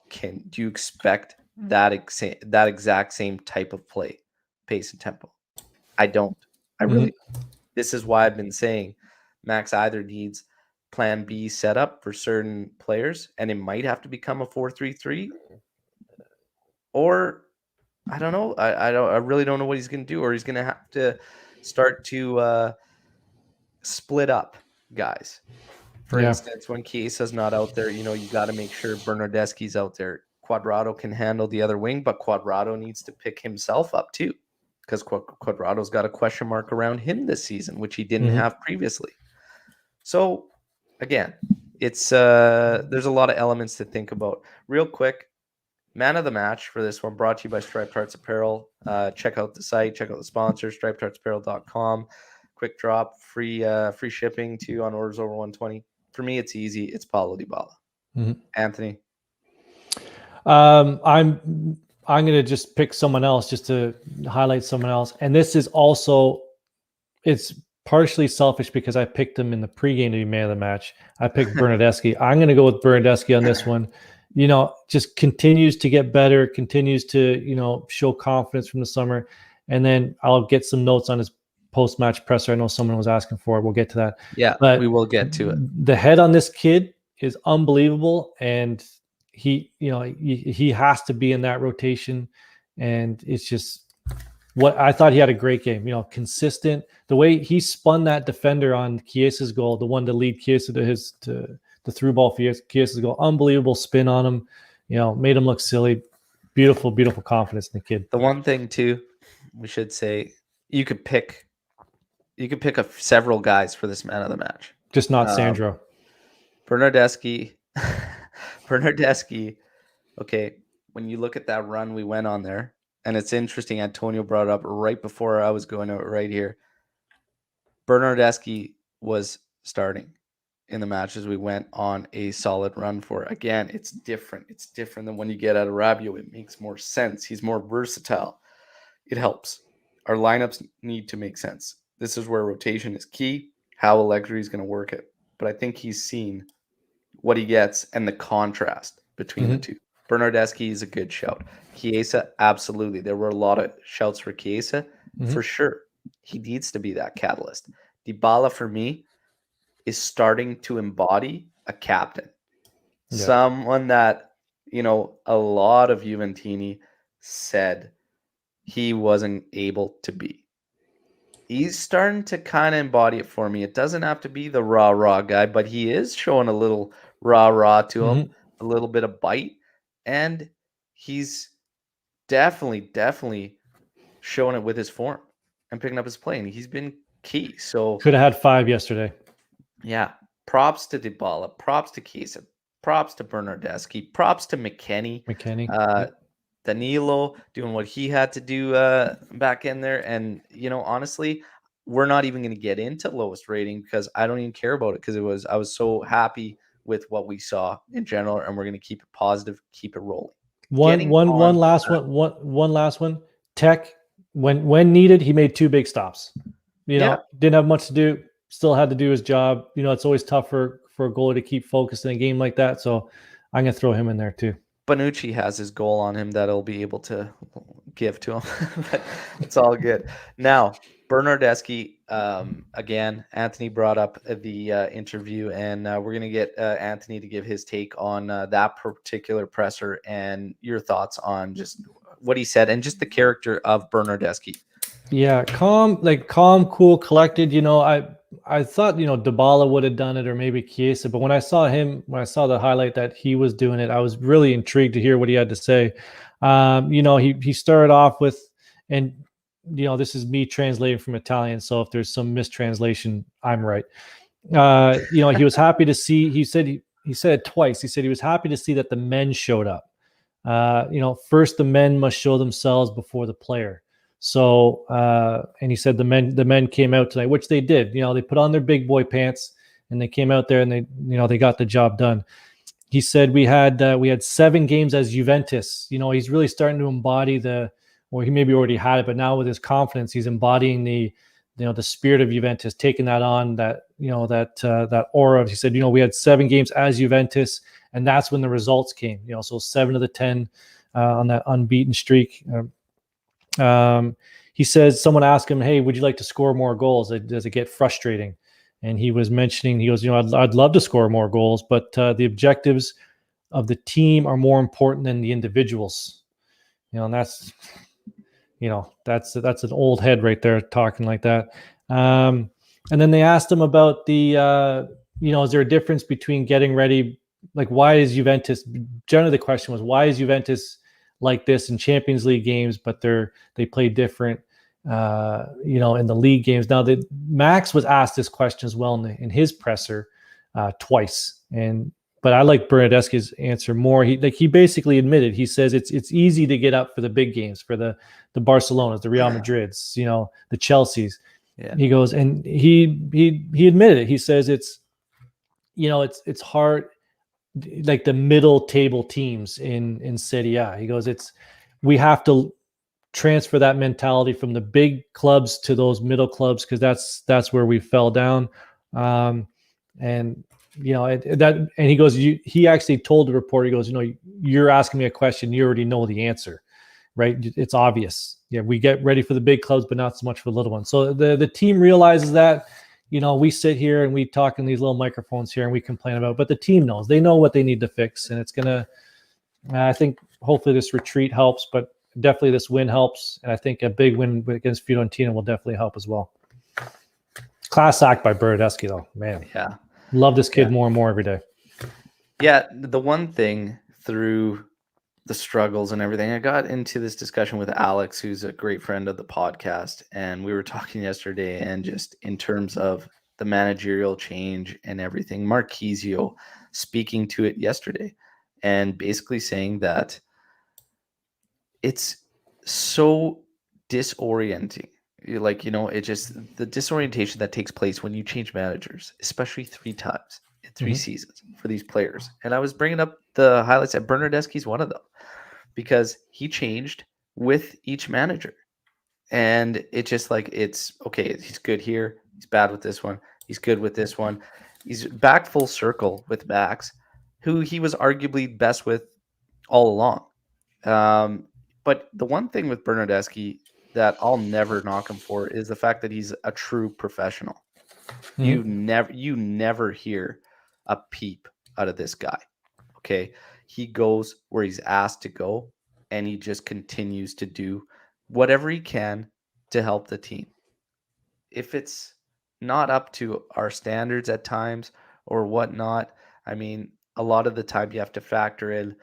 do you expect that exact same type of play, pace and tempo? I don't. I really. This is why I've been saying Max either needs plan B setup for certain players, and it might have to become a 4-3-3, or I don't know. I really don't know what he's going to do, or he's going to have to start to split up guys. For instance, when Chiesa's not out there, you got to make sure Bernardeschi's out there. Quadrado can handle the other wing, but Quadrado needs to pick himself up too, because Quadrado's got a question mark around him this season, which he didn't have previously. So, again, it's there's a lot of elements to think about. Real quick, man of the match for this one brought to you by Striped Hearts Apparel. Check out the site, check out the sponsor, stripedheartsapparel.com. Quick drop, free shipping too on orders over 120. For me, it's easy. It's Paulo Dybala. Anthony?
I'm going to just pick someone else just to highlight someone else. And this is also, it's partially selfish because I picked him in the pregame to be man of the match. I picked Bernardeschi. I'm going to go with Bernardeschi on this one. Just continues to get better, continues to, show confidence from the summer. And then I'll get some notes on his post-match presser. I know someone was asking for it. We'll get to that.
Yeah, but we will get to it.
The head on this kid is unbelievable. And he has to be in that rotation. And it's just what I thought. He had a great game, consistent. The way he spun that defender on Chiesa's goal, the one to lead Chiesa to the through ball for Chiesa's goal, unbelievable spin on him, made him look silly. Beautiful, beautiful confidence in the kid.
The one thing too, we should say, you could pick several guys for this man of the match.
Just not Sandro.
Bernardeschi. Okay, when you look at that run we went on there, and it's interesting, Antonio brought it up right before I was going out right here. Bernardeschi was starting in the matches we went on a solid run for. Again, it's different. It's different than when you get out of Rabiot. It makes more sense. He's more versatile. It helps. Our lineups need to make sense. This is where rotation is key, how Allegri is going to work it. But I think he's seen what he gets and the contrast between the two. Bernardeschi is a good shout. Chiesa, absolutely. There were a lot of shouts for Chiesa, for sure. He needs to be that catalyst. Dybala, for me, is starting to embody a captain. Yeah. Someone that, a lot of Juventini said he wasn't able to be. He's starting to kind of embody it for me. It doesn't have to be the rah-rah guy, but he is showing a little rah-rah to him, a little bit of bite. And he's definitely showing it with his form and picking up his play. And he's been key. So
could have had 5 yesterday.
Yeah. Props to Dybala. Props to Chiesa. Props to Bernardeschi. Props to McKennie. Danilo doing what he had to do back in there. And, honestly, we're not even going to get into lowest rating because I don't even care about it because I was so happy with what we saw in general, and we're going to keep it positive, keep it rolling.
One last one. Tech, when needed, he made 2 big stops. Didn't have much to do, still had to do his job. It's always tough for a goalie to keep focused in a game like that. So I'm going to throw him in there too.
Bonucci has his goal on him that he'll be able to give to him. But it's all good. Now, Bernardeschi, again, Anthony brought up the interview, and we're going to get Anthony to give his take on that particular presser and your thoughts on just what he said and just the character of Bernardeschi.
Yeah, calm, cool, collected. I thought, Dybala would have done it or maybe Chiesa, but when I saw the highlight that he was doing it, I was really intrigued to hear what he had to say. He started off with, and this is me translating from Italian, so if there's some mistranslation, I'm right. He was happy to see, he said it twice. He said he was happy to see that the men showed up. First the men must show themselves before the player. So, and he said the men came out tonight, which they did. They put on their big boy pants and they came out there and they got the job done. He said we had 7 games as Juventus. He's really starting to embody he maybe already had it, but now with his confidence, he's embodying the spirit of Juventus, taking that on, that aura. He said, we had 7 games as Juventus, and that's when the results came. So 7 of the 10 on that unbeaten streak. He says someone asked him, "Hey, would you like to score more goals? Does it get frustrating?" And he was mentioning, he goes, I'd love to score more goals, but the objectives of the team are more important than the individuals. And that's an old head right there talking like that. And then they asked him about the, is there a difference between getting ready? Like, why is Juventus? Generally, the question was, why is Juventus like this in Champions League games, but they play different, in the league games? Now, Max was asked this question as well in his presser twice, but I like Bernardeschi's answer more. He basically admitted, he says it's easy to get up for the big games, for the Barcelonas, the Real Madrids, the Chelseas. Yeah. He goes, and he admitted it. He says it's hard, like the middle table teams in Serie A. He goes, we have to transfer that mentality from the big clubs to those middle clubs, because that's where we fell down. And he goes, he actually told the reporter, he goes, you're asking me a question, you already know the answer, right? It's obvious. Yeah, we get ready for the big clubs, but not so much for the little ones. So the team realizes that. We sit here and we talk in these little microphones here and we complain about it, but the team knows. They know what they need to fix, and it's gonna. I think hopefully this retreat helps, but definitely this win helps, and I think a big win against Fiorentina will definitely help as well. Class act by Bernardeschi, though, man.
Yeah.
Love this kid more and more every day.
Yeah, the one thing through the struggles and everything, I got into this discussion with Alex, who's a great friend of the podcast, and we were talking yesterday, and just in terms of the managerial change and everything, Marquisio speaking to it yesterday and basically saying that it's so disorienting. It just, the disorientation that takes place when you change managers, especially 3 times in 3 seasons for these players. And I was bringing up the highlights that Bernardeschi's one of them, because he changed with each manager. And it's just like, it's okay, he's good here, he's bad with this one, he's good with this one. He's back full circle with Max, who he was arguably best with all along. But the one thing with Bernardeschi that I'll never knock him for is the fact that he's a true professional. You never hear a peep out of this guy. Okay. He goes where he's asked to go, and he just continues to do whatever he can to help the team. If it's not up to our standards at times or whatnot, I mean, a lot of the time you have to factor in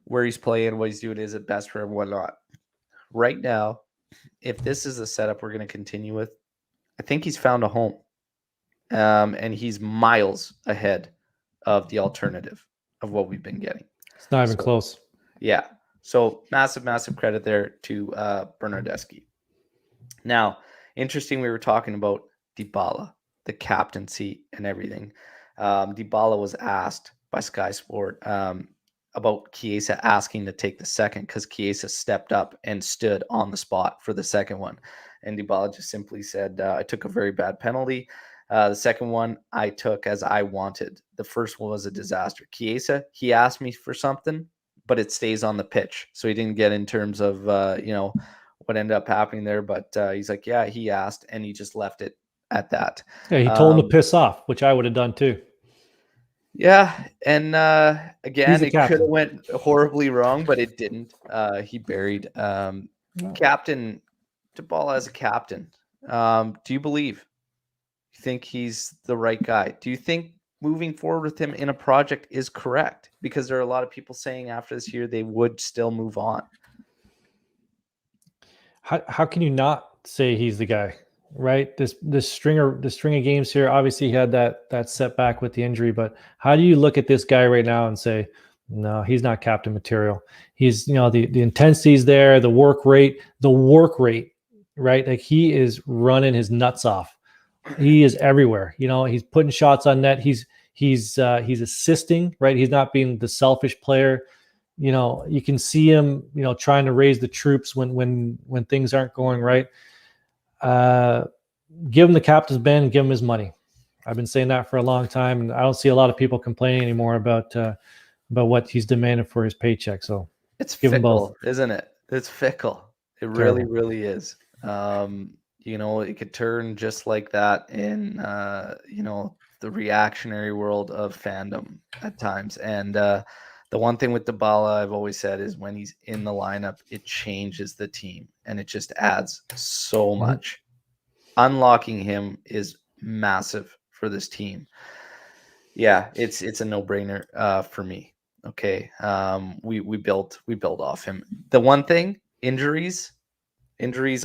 where he's playing, what he's doing, is it best for him, whatnot. Right now, if this is the setup we're going to continue with, I think he's found a home. And he's miles ahead of the alternative of what we've been getting.
It's not even close.
Yeah. So massive credit there to Bernardeschi. Now, interesting, we were talking about Dybala, the captaincy and everything. Dybala was asked by Sky Sport about Chiesa asking to take the second, because Chiesa stepped up and stood on the spot for the second one. And Dybala just simply said, I took a very bad penalty. The second one I took as I wanted. The first one was a disaster. Chiesa, he asked me for something, but it stays on the pitch. So he didn't get in terms of, what ended up happening there. But he's like, yeah, he asked, and he just left it at that.
Yeah, he told him to piss off, which I would have done too.
Yeah, and again, it could have went horribly wrong, but it didn't. He buried Captain Dybala as a captain. Do you believe? You think he's the right guy? Do you think moving forward with him in a project is correct? Because there are a lot of people saying after this year they would still move on.
How can you not say he's the guy? Right, this string of games here. Obviously, he had that setback with the injury, but how do you look at this guy right now and say No, he's not captain material. He's, the intensity's there, the work rate, right? Like he is running his nuts off. He is everywhere. He's putting shots on net. He's assisting, right? He's not being the selfish player. You can see him, trying to raise the troops when things aren't going right. Give him the captain's band, give him his money. I've been saying that for a long time, and I don't see a lot of people complaining anymore about what he's demanding for his paycheck. So
It's
give them both.
fickle, isn't it? It's fickle. It really,
Terrible.
really is. It could turn just like that in the reactionary world of fandom at times. And the one thing with Dybala I've always said is when he's in the lineup, it changes the team and it just adds so much. Unlocking him is massive for this team. Yeah, it's a no-brainer for me. Okay. We build off him. The one thing, injuries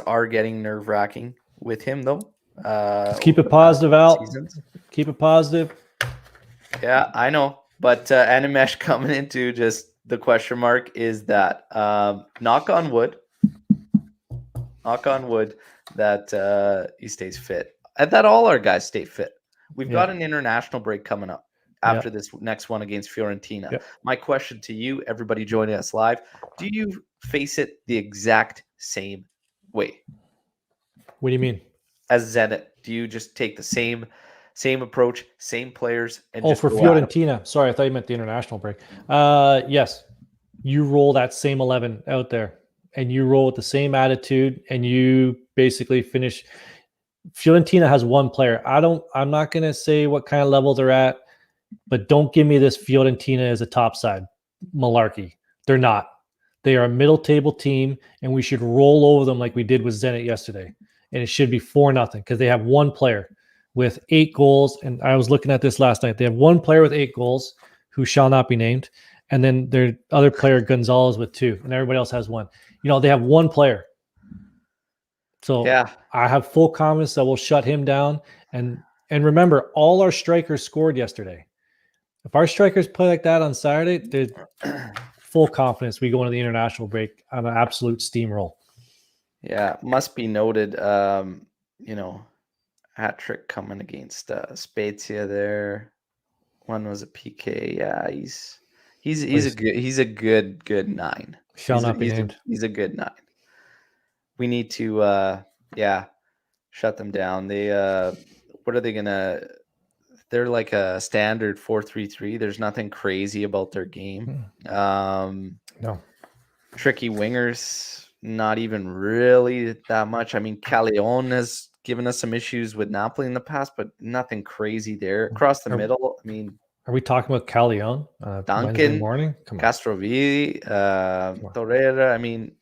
are getting nerve-wracking with him though.
Keep
Over
it
the past
positive, Al.
seasons.
Keep it positive.
Yeah, I know. But Animesh coming into just the question mark is that knock on wood that he stays fit and that all our guys stay fit. We've got an international break coming up after this next one against Fiorentina. My question to you, everybody joining us live, do you face it the exact same way?
What do you mean?
As Zenit, do you just take the same approach, same players, and just
for
go at 'em?
Fiorentina. Sorry, I thought you meant the international break. Yes, you roll that same 11 out there, and you roll with the same attitude, and you basically finish. Fiorentina has one player. I'm not going to say what kind of level they're at, but don't give me this Fiorentina as a top side malarkey. They're not. They are a middle table team, and we should roll over them like we did with Zenit yesterday. And it should be 4-0 because they have one player with 8 goals. And I was looking at this last night. They have one player with 8 goals who shall not be named. And then their other player, Gonzalez, with 2. And everybody else has 1. They have one player. So
yeah,
I have full confidence that we'll shut him down. And remember, all our strikers scored yesterday. If our strikers play like that on Saturday, there's full confidence we go into the international break on an absolute steamroll.
Yeah, must be noted. Hat trick coming against Spezia there. One was a PK. Yeah, he's a good 9.
Shall not be named.
He's a good 9. We need to shut them down. They what are they gonna? They're like a standard 4-3-3. There's nothing crazy about their game.
No.
Tricky wingers, not even really that much. I mean, Callejon has given us some issues with Napoli in the past, but nothing crazy there. Across the middle, I mean,
are we talking about Callejon
Duncan,
Wednesday morning? Come on.
Castrovilli, Torreira. I mean,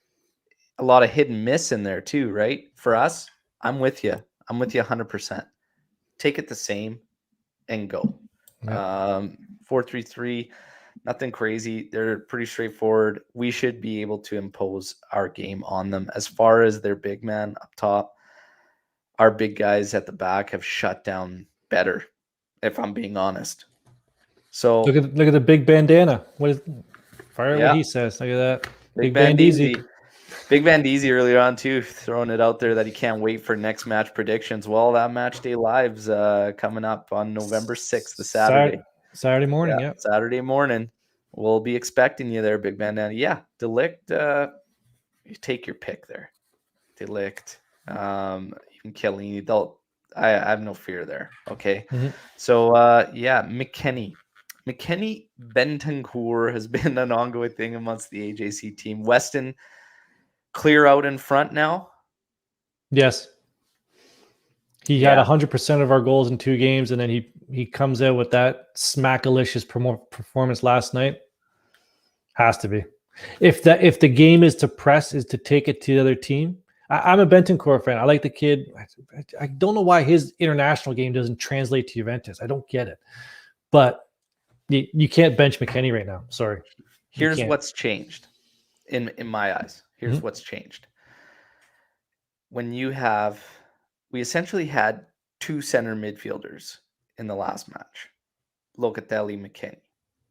a lot of hit and miss in there too, right? For us, I'm with you. I'm with you 100%. Take it the same and go. 4-3-3. Nothing crazy. They're pretty straightforward. We should be able to impose our game on them. As far as their big man up top, our big guys at the back have shut down better, if I'm being honest. So
look at the big bandana. What he says. Look at that.
Big Bandeezy. Big Bandeezy earlier on too, throwing it out there that he can't wait for next match predictions. Well, that match day live's coming up on November 6th, the Saturday.
Saturday morning, yeah.
Saturday morning. We'll be expecting you there, Big Bandana. Yeah, Delict, you take your pick there. Delict, even Chiellini. I have no fear there. Okay. So McKennie Bentancur has been an ongoing thing amongst the AJC team. Weston clear out in front now.
Yes. He had 100% of our goals in 2 games, and then he comes out with that smackalicious performance last night. Has to be. If the game is to press, is to take it to the other team. I'm a Bentancur fan. I like the kid. I don't know why his international game doesn't translate to Juventus. I don't get it. But you can't bench McKennie right now. Sorry.
Here's what's changed in my eyes. Here's what's changed. When we essentially had 2 center midfielders in the last match, Locatelli, McKennie,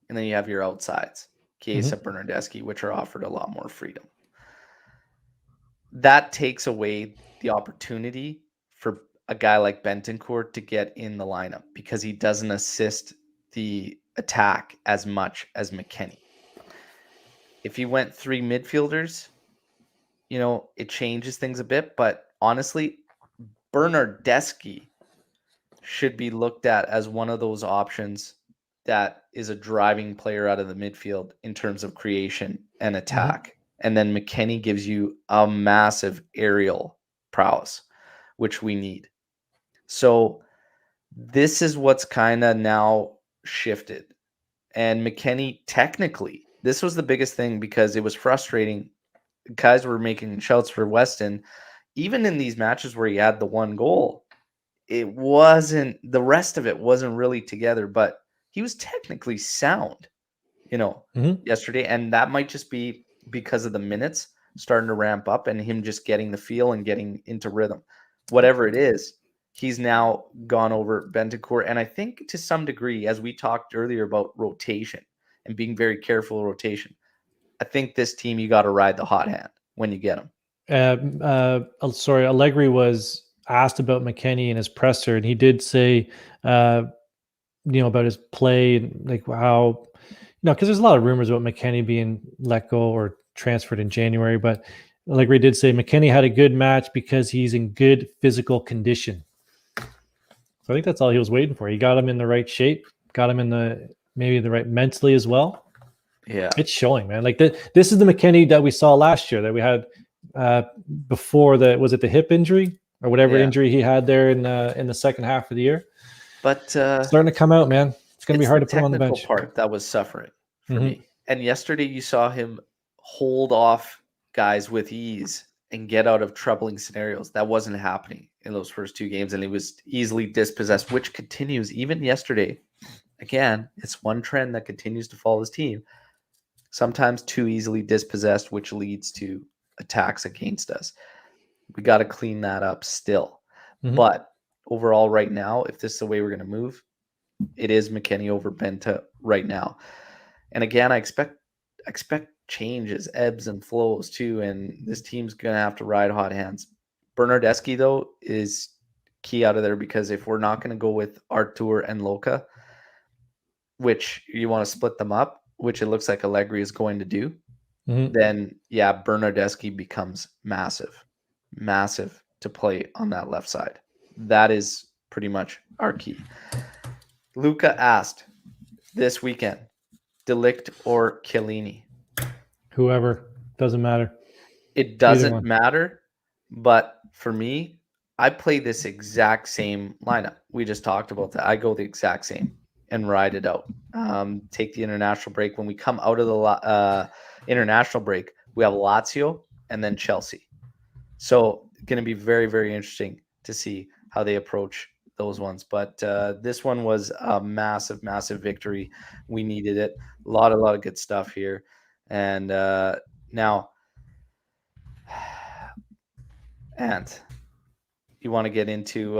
and then you have your outsides. Chiesa, Bernardeschi, which are offered a lot more freedom. That takes away the opportunity for a guy like Bentancur to get in the lineup because he doesn't assist the attack as much as McKennie. If you went 3 midfielders, it changes things a bit. But honestly, Bernardeschi should be looked at as one of those options that is a driving player out of the midfield in terms of creation and attack. And then McKennie gives you a massive aerial prowess, which we need. So this is what's kind of now shifted. And McKennie, technically, this was the biggest thing because it was frustrating. Guys were making shouts for Weston. Even in these matches where he had the 1 goal, it wasn't, the rest of it wasn't really together, but he was technically sound, yesterday. And that might just be because of the minutes starting to ramp up and him just getting the feel and getting into rhythm. Whatever it is, he's now gone over Bentancur. And I think to some degree, as we talked earlier about rotation and being very careful of rotation, I think this team, you got to ride the hot hand when you get them.
Allegri was asked about McKennie and his presser, and he did say, about his play, like how, because there's a lot of rumors about McKennie being let go or transferred in January, but Allegri did say McKennie had a good match because he's in good physical condition. So I think that's all he was waiting for. He got him in the right shape, got him in maybe the right mentally as well.
Yeah,
it's showing, man. Like this is the McKennie that we saw last year that we had before was it the hip injury or whatever injury he had there in the second half of the year.
But
starting to come out, man. It's going to be hard to put him on the bench.
Part that was suffering for me. And yesterday you saw him hold off guys with ease and get out of troubling scenarios. That wasn't happening in those first 2 games, and he was easily dispossessed, which continues even yesterday. Again, it's one trend that continues to follow this team. Sometimes too easily dispossessed, which leads to attacks against us. We got to clean that up still. But overall, right now, if this is the way we're going to move, it is McKennie over Benta right now. And again, I expect changes, ebbs and flows too, and this team's going to have to ride hot hands. Bernardeschi, though, is key out of there because if we're not going to go with Artur and Loca, which you want to split them up, which it looks like Allegri is going to do, then Bernardeschi becomes massive to play on that left side. That is pretty much our key. Luca asked this weekend, De Ligt or Chiellini?
Whoever, doesn't matter.
It doesn't matter, but for me, I play this exact same lineup. We just talked about that. I go the exact same and ride it out. Take the international break. When we come out of the international break, we have Lazio and then Chelsea. So it's going to be very, very interesting to see how they approach those ones. But this one was a massive, massive victory. We needed it. A lot of good stuff here. And now, and you want to get into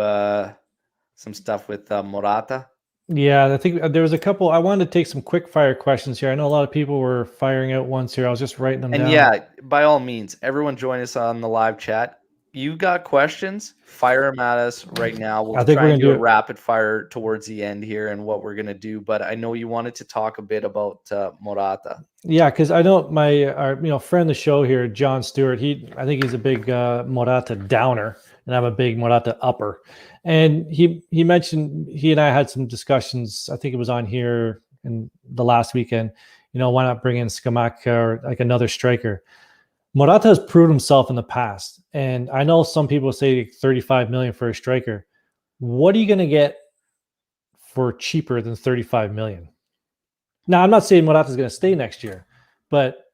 some stuff with Morata?
Yeah, I think there was a couple. I wanted to take some quick fire questions here. I know a lot of people were firing out ones here. I was just writing them down.
And yeah, by all means, everyone join us on the live chat. You got questions? Fire them at us right now. We'll try and do a rapid fire towards the end here and what we're going to do. But I know you wanted to talk a bit about Morata.
Yeah, because I know our friend of the show here, John Stewart, I think he's a big Morata downer, and I'm a big Morata upper. And he mentioned, he and I had some discussions, I think it was on here in the last weekend, why not bring in Scamacca or like another striker? Morata has proved himself in the past. And I know some people say 35 million for a striker. What are you going to get for cheaper than 35 million? Now, I'm not saying Morata is going to stay next year, but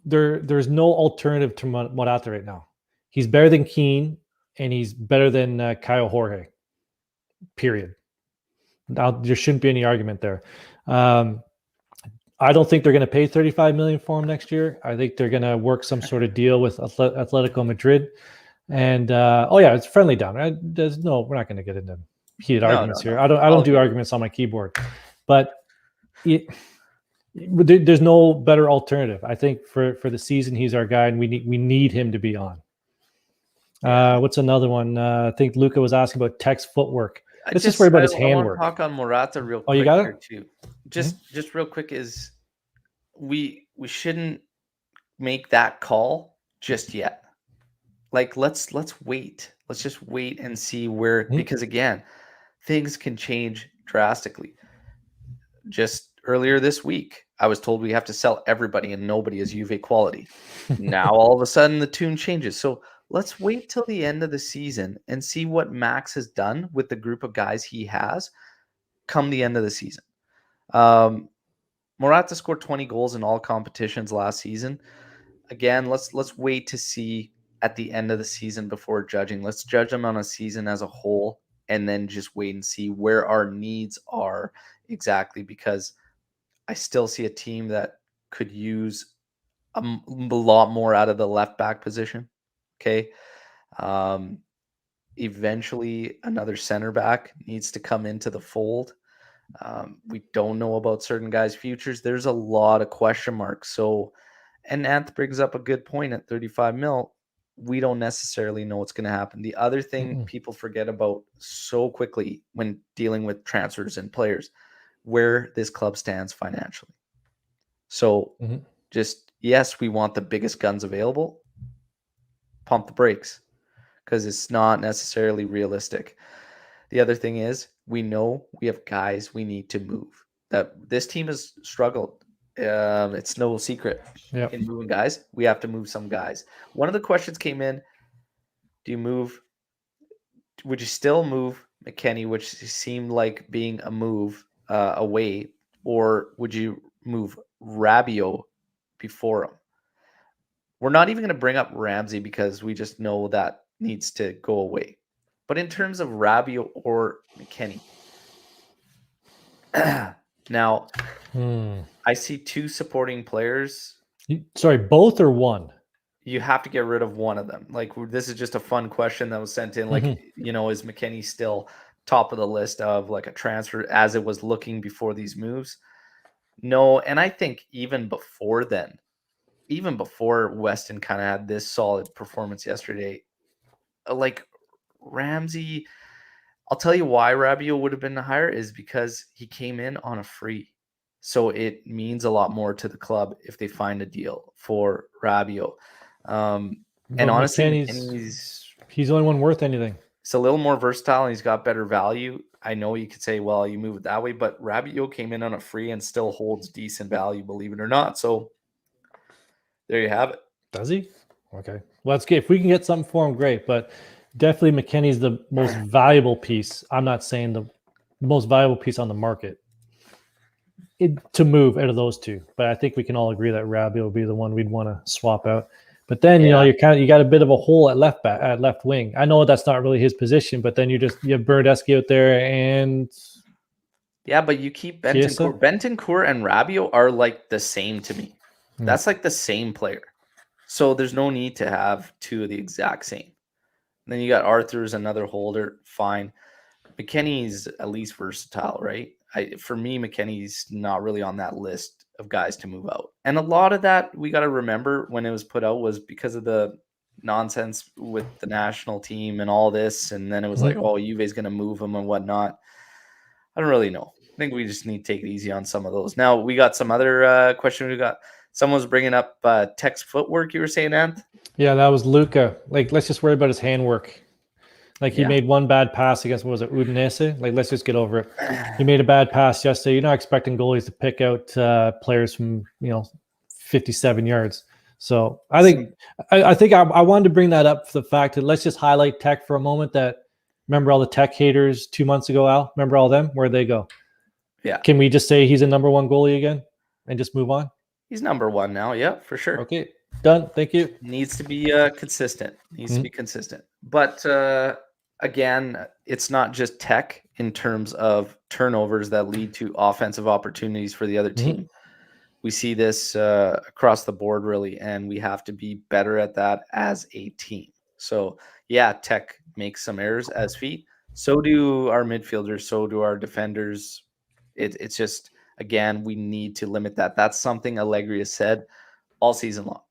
there's no alternative to Morata right now. He's better than Keane, and he's better than Kyle Jorge, period. Now, there shouldn't be any argument there. I don't think they're going to pay 35 million for him next year. I think they're going to work some sort of deal with Atletico Madrid. And it's friendly down. We're not going to get into heated arguments here. I don't do arguments on my keyboard. But There's no better alternative. I think for the season, he's our guy, and we need him to be on. What's another one? I think Luca was asking about Tech's footwork. Let's just worry about his handwork.
I want to talk on Morata real quick.
Oh, you got
here
it?
too. Just real quick is we shouldn't make that call just yet. Like let's wait. Let's just wait and see where because again, things can change drastically. Just earlier this week, I was told we have to sell everybody and nobody is Juve quality. Now all of a sudden the tune changes. So let's wait till the end of the season and see what Max has done with the group of guys he has come the end of the season. Morata scored 20 goals in all competitions last season. Again, let's wait to see at the end of the season before judging. Let's judge them on a season as a whole and then just wait and see where our needs are exactly, because I still see a team that could use a lot more out of the left back position. Okay. Eventually another center back needs to come into the fold. We don't know about certain guys' futures. There's a lot of question marks. So, and Anth brings up a good point at 35 mil. We don't necessarily know what's going to happen. The other thing people forget about so quickly when dealing with transfers and players, where this club stands financially. So just, yes, we want the biggest guns available. Pump the brakes because it's not necessarily realistic. The other thing is we know we have guys we need to move. That this team has struggled. It's no secret in moving guys. We have to move some guys. One of the questions came in: do you move? Would you still move McKennie, which seemed like being a move away, or would you move Rabiot before him? We're not even going to bring up Ramsey because we just know that needs to go away. But in terms of Rabiot or McKennie, now I see two supporting players.
Sorry, both or one?
You have to get rid of one of them. Like, this is just a fun question that was sent in. Like, is McKennie still top of the list of like a transfer as it was looking before these moves? No. And I think even before then, even before Weston kind of had this solid performance yesterday, like Ramsey, I'll tell you why Rabiot would have been higher is because he came in on a free. So it means a lot more to the club if they find a deal for Rabiot. And honestly,
he's the only one worth anything.
It's a little more versatile and he's got better value. I know you could say, well, you move it that way, but Rabiot came in on a free and still holds decent value, believe it or not. So there you have it.
Does he? Okay. Well, that's good. If we can get something for him, great. But definitely McKennie's the most valuable piece. I'm not saying the most valuable piece on the market to move out of those two. But I think we can all agree that Rabiot will be the one we'd want to swap out. But then, you got a bit of a hole at left wing. I know that's not really his position, but then you have Bernardeschi out there and
but you keep Bentancur. Bentancur and Rabiot are like the same to me. That's like the same player. So there's no need to have two of the exact same. And then you got Arthur's another holder, fine. McKennie's at least versatile, right? For me, McKennie's not really on that list of guys to move out. And a lot of that, we got to remember when it was put out was because of the nonsense with the national team and all this. And then it was like, oh, Juve's going to move him and whatnot. I don't really know. I think we just need to take it easy on some of those. Now, we got some other questions. We got someone was bringing up Tech's footwork, you were saying, Anth?
Yeah, that was Luca. Like, let's just worry about his handwork. Like, he made one bad pass against, what was it, Udinese? Like, let's just get over it. He made a bad pass yesterday. You're not expecting goalies to pick out players from, 57 yards. So I think I wanted to bring that up for the fact that let's just highlight Tech for a moment. That remember all the Tech haters 2 months ago, Al? Remember all them? Where'd they go?
Yeah.
Can we just say he's a number one goalie again and just move on?
He's number one now. Yeah, for sure.
Okay. Done. Thank you.
Needs to be consistent. Needs to be consistent. But again, it's not just Tech in terms of turnovers that lead to offensive opportunities for the other team. We see this across the board, really, and we have to be better at that as a team. So, Tech makes some errors as feet. So do our midfielders. So do our defenders. It's just Again, we need to limit that. That's something Allegri has said all season long.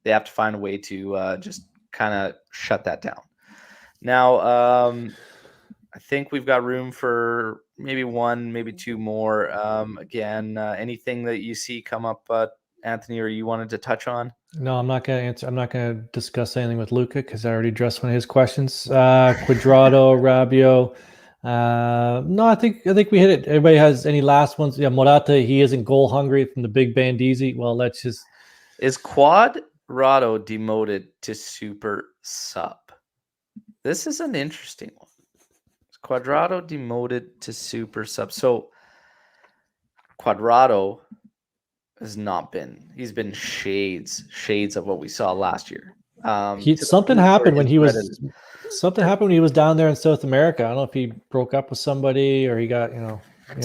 They have to find a way to just kind of shut that down. Now, I think we've got room for maybe one, maybe two more. Again, anything that you see come up, Anthony, or you wanted to touch on?
No, I'm not going to answer. I'm not going to discuss anything with Luca because I already addressed one of his questions. Quadrado, Rabiot. No, I think we hit it. Everybody has any last ones? Yeah, Morata. He isn't goal hungry from the big Bandizi. Well, let's just.
Is Quadrado demoted to super sub? This is an interesting one. Quadrado demoted to super sub. So Quadrado has not been. He's been shades of what we saw last year.
Something happened when he was. Something happened when he was down there in South America. I don't know if he broke up with somebody or he got
to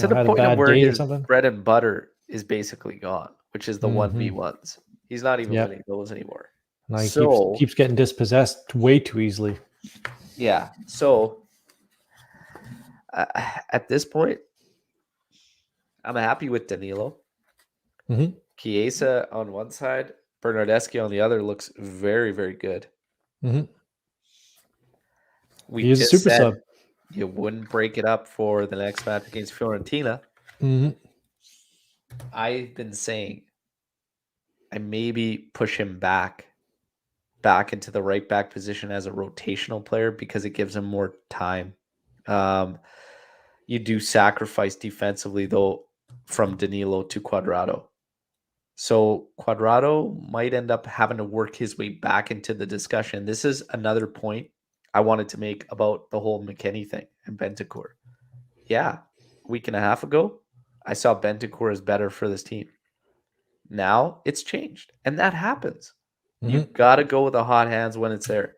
the
had
point
a bad
of where
date or
his
something.
bread and butter is basically gone, which is the 1v1s. He's not even winning those anymore.
No, he keeps getting dispossessed way too easily.
Yeah. So at this point, I'm happy with Danilo. Chiesa on one side, Bernardeschi on the other looks very, very good. We just super said sub. You wouldn't break it up for the next match against Fiorentina. I've been saying I maybe push him back into the right back position as a rotational player because it gives him more time. You do sacrifice defensively, though, from Danilo to Quadrado. So Quadrado might end up having to work his way back into the discussion. This is another point I wanted to make about the whole McKennie thing and Bentancur. Yeah, a week and a half ago, I saw Bentancur as better for this team. Now it's changed, and that happens. You've got to go with the hot hands when it's there.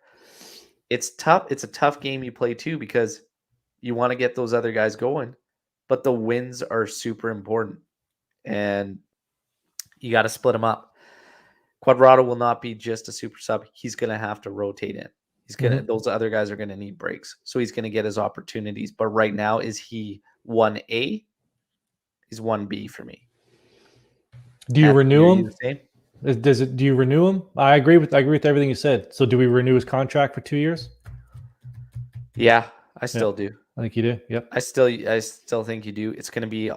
It's tough. It's a tough game you play too because you want to get those other guys going, but the wins are super important, and you got to split them up. Quadrado will not be just a super sub. He's going to have to rotate in. He's gonna. Those other guys are going to need breaks, so he's going to get his opportunities. But right now, is he 1A? He's 1B for me.
Do you renew him? Do you renew him? I agree with everything you said. So do we renew his contract for 2 years?
Yeah, I still do.
I think you do. Yep.
I still think you do. It's going to be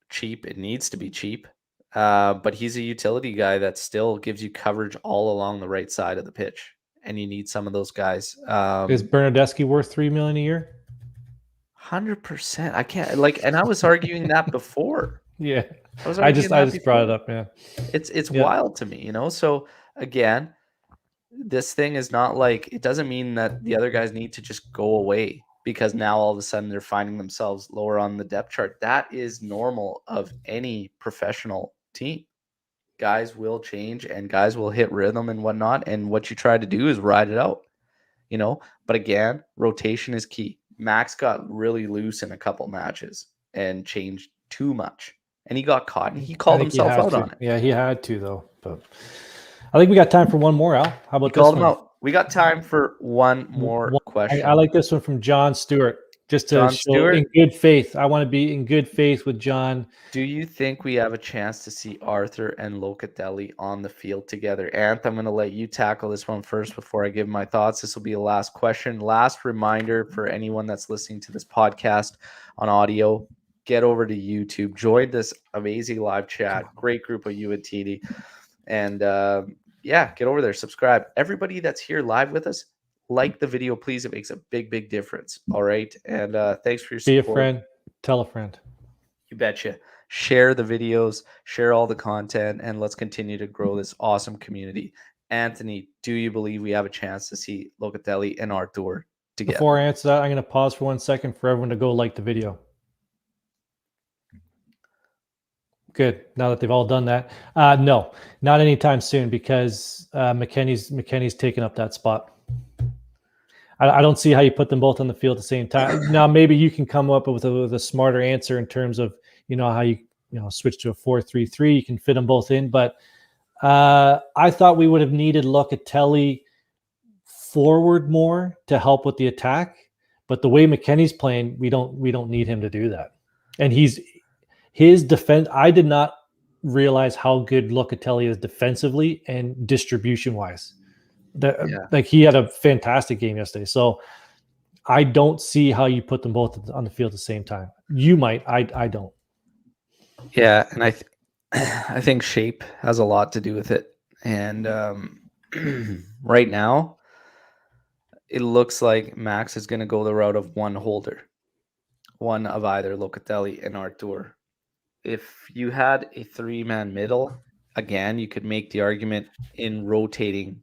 cheap. It needs to be cheap. But he's a utility guy that still gives you coverage all along the right side of the pitch, and you need some of those guys.
Is Bernardeschi worth $3 million a year?
100%. I can't and I was arguing that before.
Yeah, I just brought it up. Yeah,
it's wild to me, So again, this thing is not it doesn't mean that the other guys need to just go away because now all of a sudden they're finding themselves lower on the depth chart. That is normal of any professional team. Guys will change and guys will hit rhythm and whatnot. And what you try to do is ride it out, But again, rotation is key. Max got really loose in a couple matches and changed too much. And he got caught and he called himself out on it.
Yeah, he had to, though. But I think we got time for one more, Al. How about this one?
We got time for one more question.
I like this one from John Stewart. Just to show in good faith. I want to be in good faith with John.
Do you think we have a chance to see Arthur and Locatelli on the field together? Anth, I'm going to let you tackle this one first before I give my thoughts. This will be the last question. Last reminder for anyone that's listening to this podcast on audio, get over to YouTube. Join this amazing live chat. Great group of you and TD. And get over there. Subscribe. Everybody that's here live with us, like the video, please. It makes a big, big difference. All right. And thanks for your support.
Be a friend. Tell a friend.
You betcha. Share the videos, share all the content, and let's continue to grow this awesome community. Anthony, do you believe we have a chance to see Locatelli and Arthur together?
Before I answer that, I'm going to pause for 1 second for everyone to go like the video. Good. Now that they've all done that. No, not anytime soon because McKennie's taken up that spot. I don't see how you put them both on the field at the same time. Now, maybe you can come up with a smarter answer in terms of, how you switch to a 4-3-3. You can fit them both in. But I thought we would have needed Locatelli forward more to help with the attack. But the way McKennie's playing, we don't need him to do that. And his defense, I did not realize how good Locatelli is defensively and distribution wise. Like he had a fantastic game yesterday. So I don't see how you put them both on the field at the same time. You might, I don't.
Yeah, and I think shape has a lot to do with it. And right now, it looks like Max is going to go the route of one holder, one of either Locatelli and Artur. If you had a three-man middle, again, you could make the argument in rotating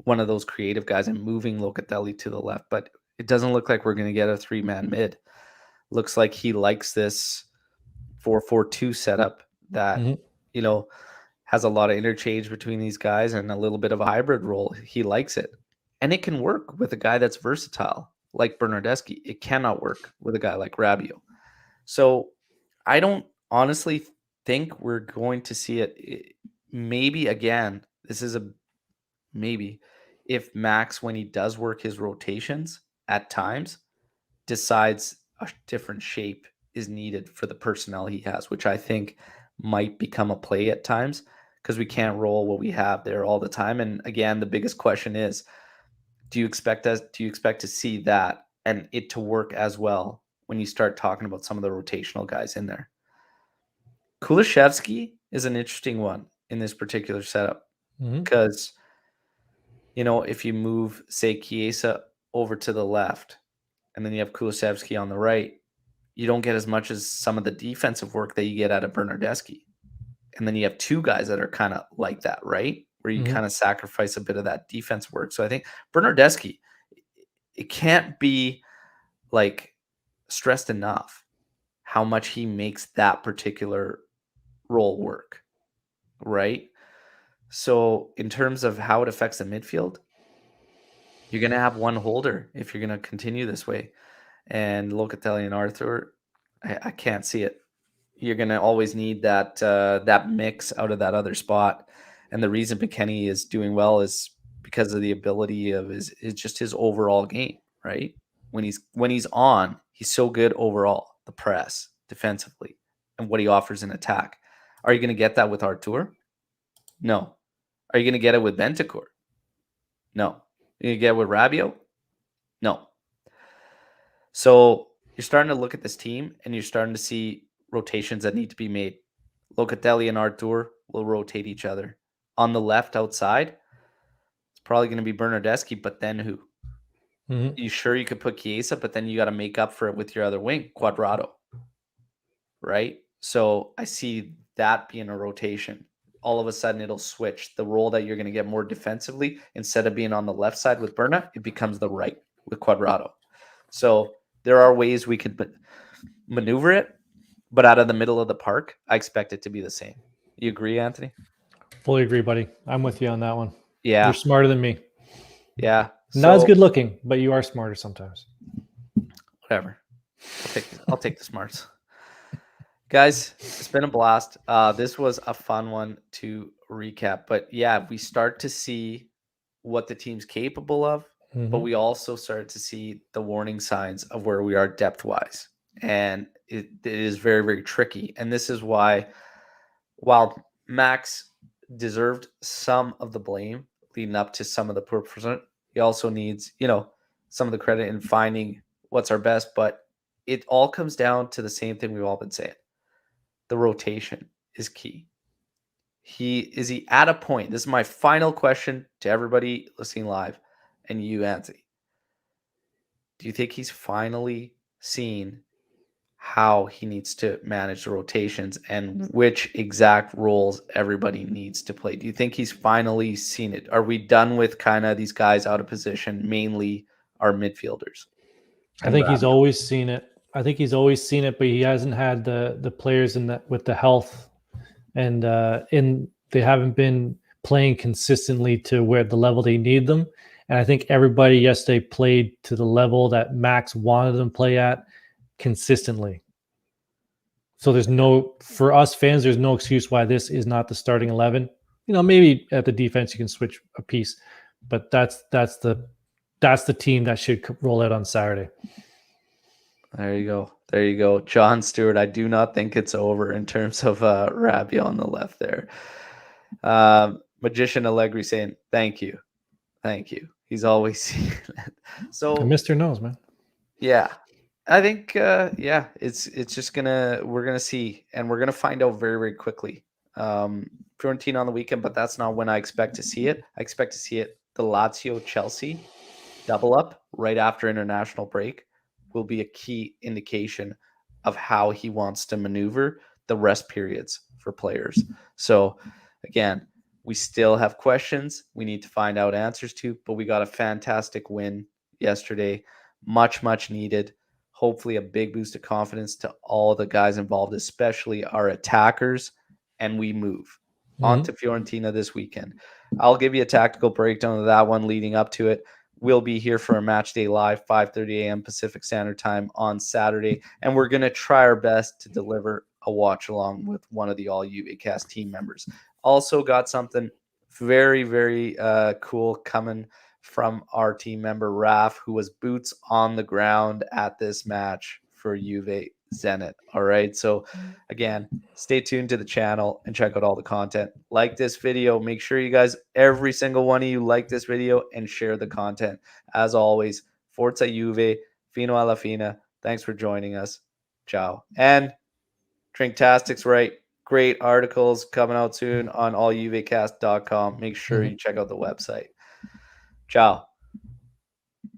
one of those creative guys and moving Locatelli to the left, but it doesn't look like we're going to get a three-man mid. Looks like he likes this 4-4-2 setup that, you know, has a lot of interchange between these guys and a little bit of a hybrid role. He likes it. And it can work with a guy that's versatile like Bernardeschi. It cannot work with a guy like Rabiot. So I don't honestly think we're going to see it. Maybe, again, this is a maybe, if Max, when he does work his rotations at times, decides a different shape is needed for the personnel he has, which I think might become a play at times because we can't roll what we have there all the time. And again, the biggest question is, do you expect to see that and it to work as well when you start talking about some of the rotational guys in there? Kulishevsky is an interesting one in this particular setup because, you know, if you move, say, Chiesa over to the left and then you have Kulishevsky on the right, you don't get as much as some of the defensive work that you get out of Bernardeschi. And then you have two guys that are kind of like that, right? Where you kind of sacrifice a bit of that defense work. So I think Bernardeschi, it can't be like stressed enough how much he makes that particular role work, right? So in terms of how it affects the midfield, you're going to have one holder if you're going to continue this way. And Locatelli and Arthur, I can't see it. You're going to always need that that mix out of that other spot. And the reason McKennie is doing well is because of the ability of is just his overall game, right? When he's on, he's so good overall, the press, defensively, and what he offers in attack. Are you going to get that with Artur? No. Are you going to get it with Bentancur? No. Are you going to get it with Rabiot? No. So you're starting to look at this team and you're starting to see rotations that need to be made. Locatelli and Artur will rotate each other. On the left outside, it's probably going to be Bernardeschi, but then who? You sure you could put Chiesa, but then you got to make up for it with your other wing, Cuadrado. Right? So I see that being a rotation. All of a sudden, it'll switch. The role that you're going to get more defensively, instead of being on the left side with Berna, it becomes the right with Cuadrado. So there are ways we could maneuver it, but out of the middle of the park, I expect it to be the same. You agree, Anthony?
Fully agree, buddy. I'm with you on that one.
Yeah.
You're smarter than me.
Yeah.
Not as good looking, but you are smarter sometimes.
Whatever. I'll take the smarts. Guys, it's been a blast. This was a fun one to recap. But yeah, we start to see what the team's capable of, but we also start to see the warning signs of where we are depth-wise. And it is very, very tricky. And this is why, while Max deserved some of the blame leading up to some of the poor percent, he also needs, some of the credit in finding what's our best. But it all comes down to the same thing we've all been saying. The rotation is key. Is he at a point? This is my final question to everybody listening live and you, Anthony. Do you think he's finally seen how he needs to manage the rotations and which exact roles everybody needs to play? Do you think he's finally seen it? Are we done with kind of these guys out of position, mainly our midfielders?
I think he's always seen it. But he hasn't had the players with the health, and they haven't been playing consistently to where the level they need them. And I think everybody yesterday played to the level that Max wanted them to play at consistently. So for us fans, there's no excuse why this is not the starting 11. Maybe at the defense you can switch a piece, but that's the team that should roll out on Saturday.
There you go. There you go. John Stewart, I do not think it's over in terms of Rabiot on the left there. Magician Allegri saying, thank you. Thank you. He's always seen it. So,
And Mr. knows, man.
yeah, I think, it's just we're going to see, and we're going to find out very, very quickly. Fiorentina on the weekend, but that's not when I expect to see it. I expect to see it, the Lazio Chelsea double up right after international break will be a key indication of how he wants to maneuver the rest periods for players. So, again, we still have questions we need to find out answers to, but we got a fantastic win yesterday. Much, much needed. Hopefully, a big boost of confidence to all the guys involved, especially our attackers. And we move on to Fiorentina this weekend. I'll give you a tactical breakdown of that one leading up to it. We'll be here for a match day live, 5:30 a.m. Pacific Standard Time on Saturday, and we're going to try our best to deliver a watch along with one of the all Juvecast team members. Also got something very, very cool coming from our team member Raf, who was boots on the ground at this match for Juve Zenit. All right. So again, stay tuned to the channel and check out all the content. Like this video. Make sure you guys, every single one of you, like this video and share the content. As always, Forza Juve, Fino alla Fina. Thanks for joining us. Ciao. And Drinktastics, right? Great articles coming out soon on alljuvecast.com. Make sure you check out the website. Ciao.